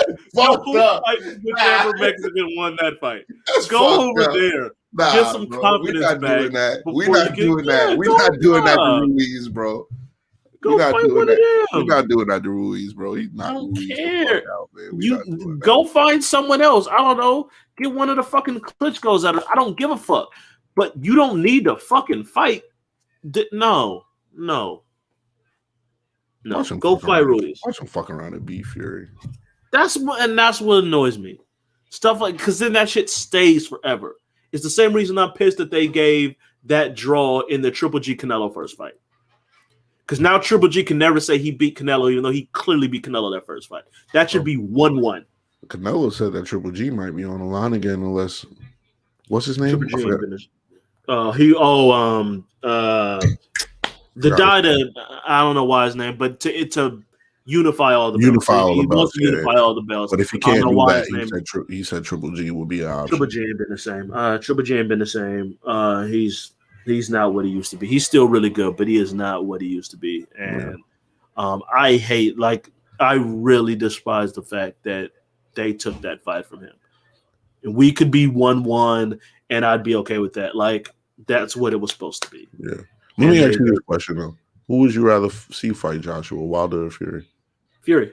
Speaker 2: whichever Mexican won that fight. Go over there. Get some confidence back.
Speaker 3: We're not doing that. We're not doing that for Ruiz, bro.
Speaker 2: Go fight one of them.
Speaker 3: We're not doing that to Ruiz, bro. He's not.
Speaker 2: I don't
Speaker 3: Ruiz
Speaker 2: care.
Speaker 3: out, man.
Speaker 2: You go find someone else. I don't know. Get one of the fucking Klitschko's out of. I don't give a fuck. But you don't need to fucking fight. No. Go fight Ruiz.
Speaker 3: Watch him fucking around and beat Fury.
Speaker 2: That's what annoys me. Stuff like, because then that shit stays forever. It's the same reason I'm pissed that they gave that draw in the Triple G Canelo first fight. Because now Triple G can never say he beat Canelo, even though he clearly beat Canelo that first fight. That should be 1-1.
Speaker 3: Canelo said that Triple G might be on the line again unless what's his name?
Speaker 2: Triple G the guy that I don't know why his name, but to unify all the belts. He wants to unify all the belts.
Speaker 3: But if he can't do that, he said Triple G will be an option.
Speaker 2: Triple G ain't been the same. Triple G ain't been the same. He's not what he used to be. He's still really good, but he is not what he used to be. And I really despise the fact that they took that fight from him. And we could be 1-1, and I'd be okay with that. Like, that's what it was supposed to be.
Speaker 3: Yeah. Let me ask you this question, though. Who would you rather see fight, Joshua, Wilder or Fury?
Speaker 2: Fury.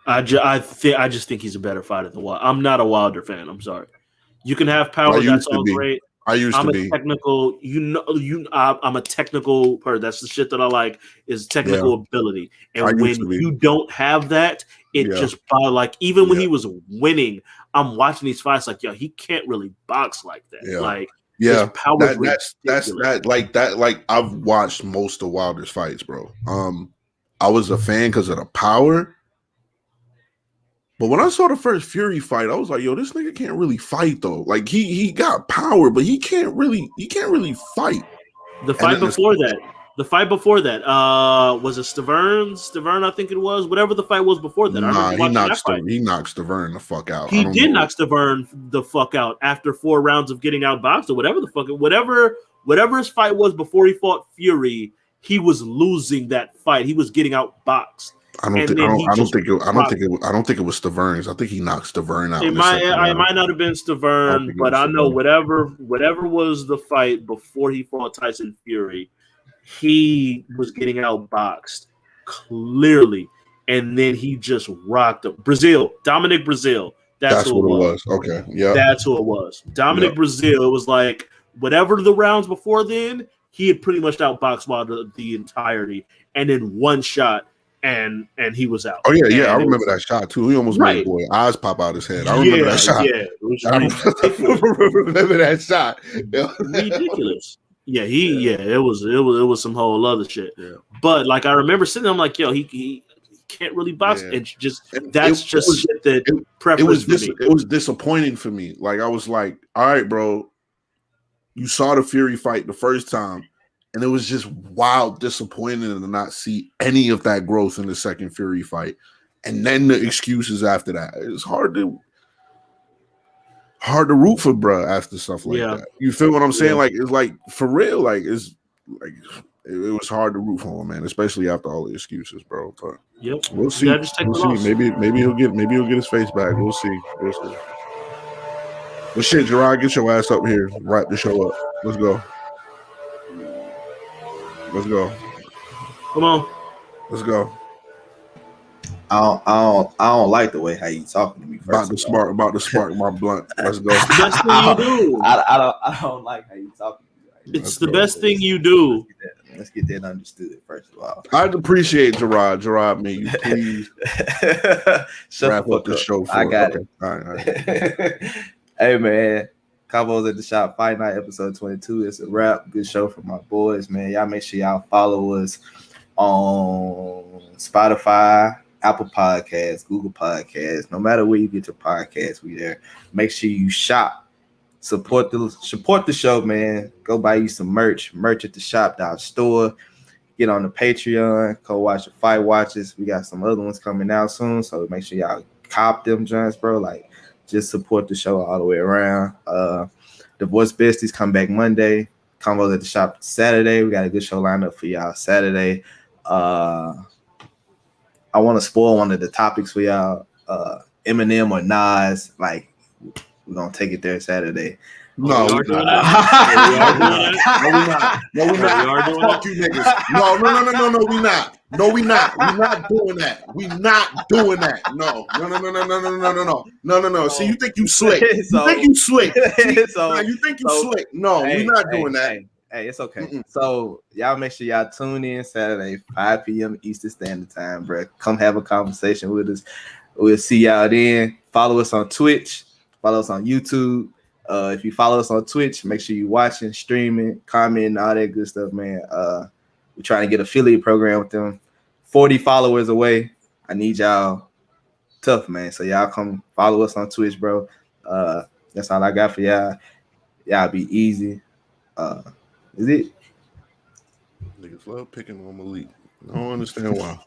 Speaker 2: I just think he's a better fighter than Wilder. I'm not a Wilder fan. I'm sorry. You can have power. That's all great. I'm a technical. I'm a technical person. That's the shit that I like is technical ability. And when you don't have that, it just even when he was winning, I'm watching these fights like, yo, he can't really box like that.
Speaker 3: Yeah.
Speaker 2: Like,
Speaker 3: yeah,
Speaker 2: power
Speaker 3: like I've watched most of Wilder's fights, bro. I was a fan because of the power. But when I saw the first Fury fight, I was like, yo, this nigga can't really fight though. Like he got power, but he can't really fight.
Speaker 2: The fight before that, was it Stavern, I think it was. Whatever the fight was before that.
Speaker 3: He knocked Stavern the fuck out.
Speaker 2: He did knock Stavern the fuck out after 4 rounds of getting outboxed or whatever his fight was before he fought Fury, he was losing that fight. He was getting outboxed.
Speaker 3: I don't think it was Stavern's. I think he knocked Stavern out.
Speaker 2: It might not have been Stavern, but I know whatever was the fight before he fought Tyson Fury, he was getting outboxed clearly, and then he just rocked him. Dominic Brazil. That's who it was.
Speaker 3: Okay, yeah,
Speaker 2: that's who it was. Dominic Brazil. It was like whatever the rounds before then, he had pretty much outboxed Wilder the entirety, and in one shot. And he was out.
Speaker 3: Oh yeah. I remember that shot too. He almost made boy eyes pop out his head. I remember that shot. Yeah, I remember that shot.
Speaker 2: Ridiculous. Yeah, it was some whole other shit. Yeah. But like I remember sitting there, I'm like, yo, he can't really box. And that's shit that preference for me.
Speaker 3: It was disappointing for me. Like I was like, all right, bro, you saw the Fury fight the first time. And it was just wild disappointing to not see any of that growth in the second Fury fight. And then the excuses after that. It's hard to root for bruh after stuff like that. You feel what I'm saying? Like it's like for real, like it's like it was hard to root for him, man, especially after all the excuses, bro. But we'll see. We'll see. Maybe he'll get his face back. We'll see. But shit, Gerard, get your ass up here. Wrap the show up. Let's go. Come on. Let's go.
Speaker 4: I don't like the way how you talking to me.
Speaker 3: About to spark my blunt. Let's go.
Speaker 2: It's the best thing you do.
Speaker 4: I don't like how you talking to me.
Speaker 2: It's the best thing you do.
Speaker 4: Let's get that understood first of all.
Speaker 3: I'd appreciate Gerard. Gerard, may you please wrap up the show for
Speaker 4: I got
Speaker 3: it. All right.
Speaker 4: Hey man. Convos at the Shop Fight Night episode 22. It's a wrap. Good show for my boys, man. Y'all make sure y'all follow us on Spotify, Apple Podcasts, Google Podcasts. No matter where you get your podcasts, we there. Make sure you shop. Support the show, man. Go buy you some merch at the shop.store. Get on the Patreon. Go watch the fight watches. We got some other ones coming out soon, so make sure y'all cop them joints, bro. Like, just support the show all the way around. The Voice Besties come back Monday. Convos at the Shop Saturday. We got a good show lined up for y'all Saturday. I want to spoil one of the topics for y'all. Eminem or Nas. Like, we're going to take it there Saturday.
Speaker 3: No,
Speaker 2: we
Speaker 3: we
Speaker 2: are doing
Speaker 3: not.
Speaker 2: that.
Speaker 3: No, we not. No, we not.
Speaker 2: We are doing
Speaker 3: Fuck you niggas. No, we not. No, we not. We not doing that. We not doing that. No. See, you think you slick. You think you slick. See,
Speaker 4: So-
Speaker 3: nah, you think you
Speaker 4: so-
Speaker 3: slick. No,
Speaker 4: Hey,
Speaker 3: we not doing that.
Speaker 4: Hey, it's okay.
Speaker 3: Mm-mm.
Speaker 4: So y'all make sure y'all tune in Saturday, 5 p.m. Eastern Standard Time, bro. Come have a conversation with us. We'll see y'all then. Follow us on Twitch. Follow us on YouTube. If you follow us on Twitch, make sure you watching, streaming, commenting, all that good stuff, man. We're trying to get affiliate program with them. 40 followers away. I need y'all tough, man. So y'all come follow us on Twitch, bro. That's all I got for y'all. Y'all be easy. Is it?
Speaker 3: Niggas love picking on Malik. I don't understand why.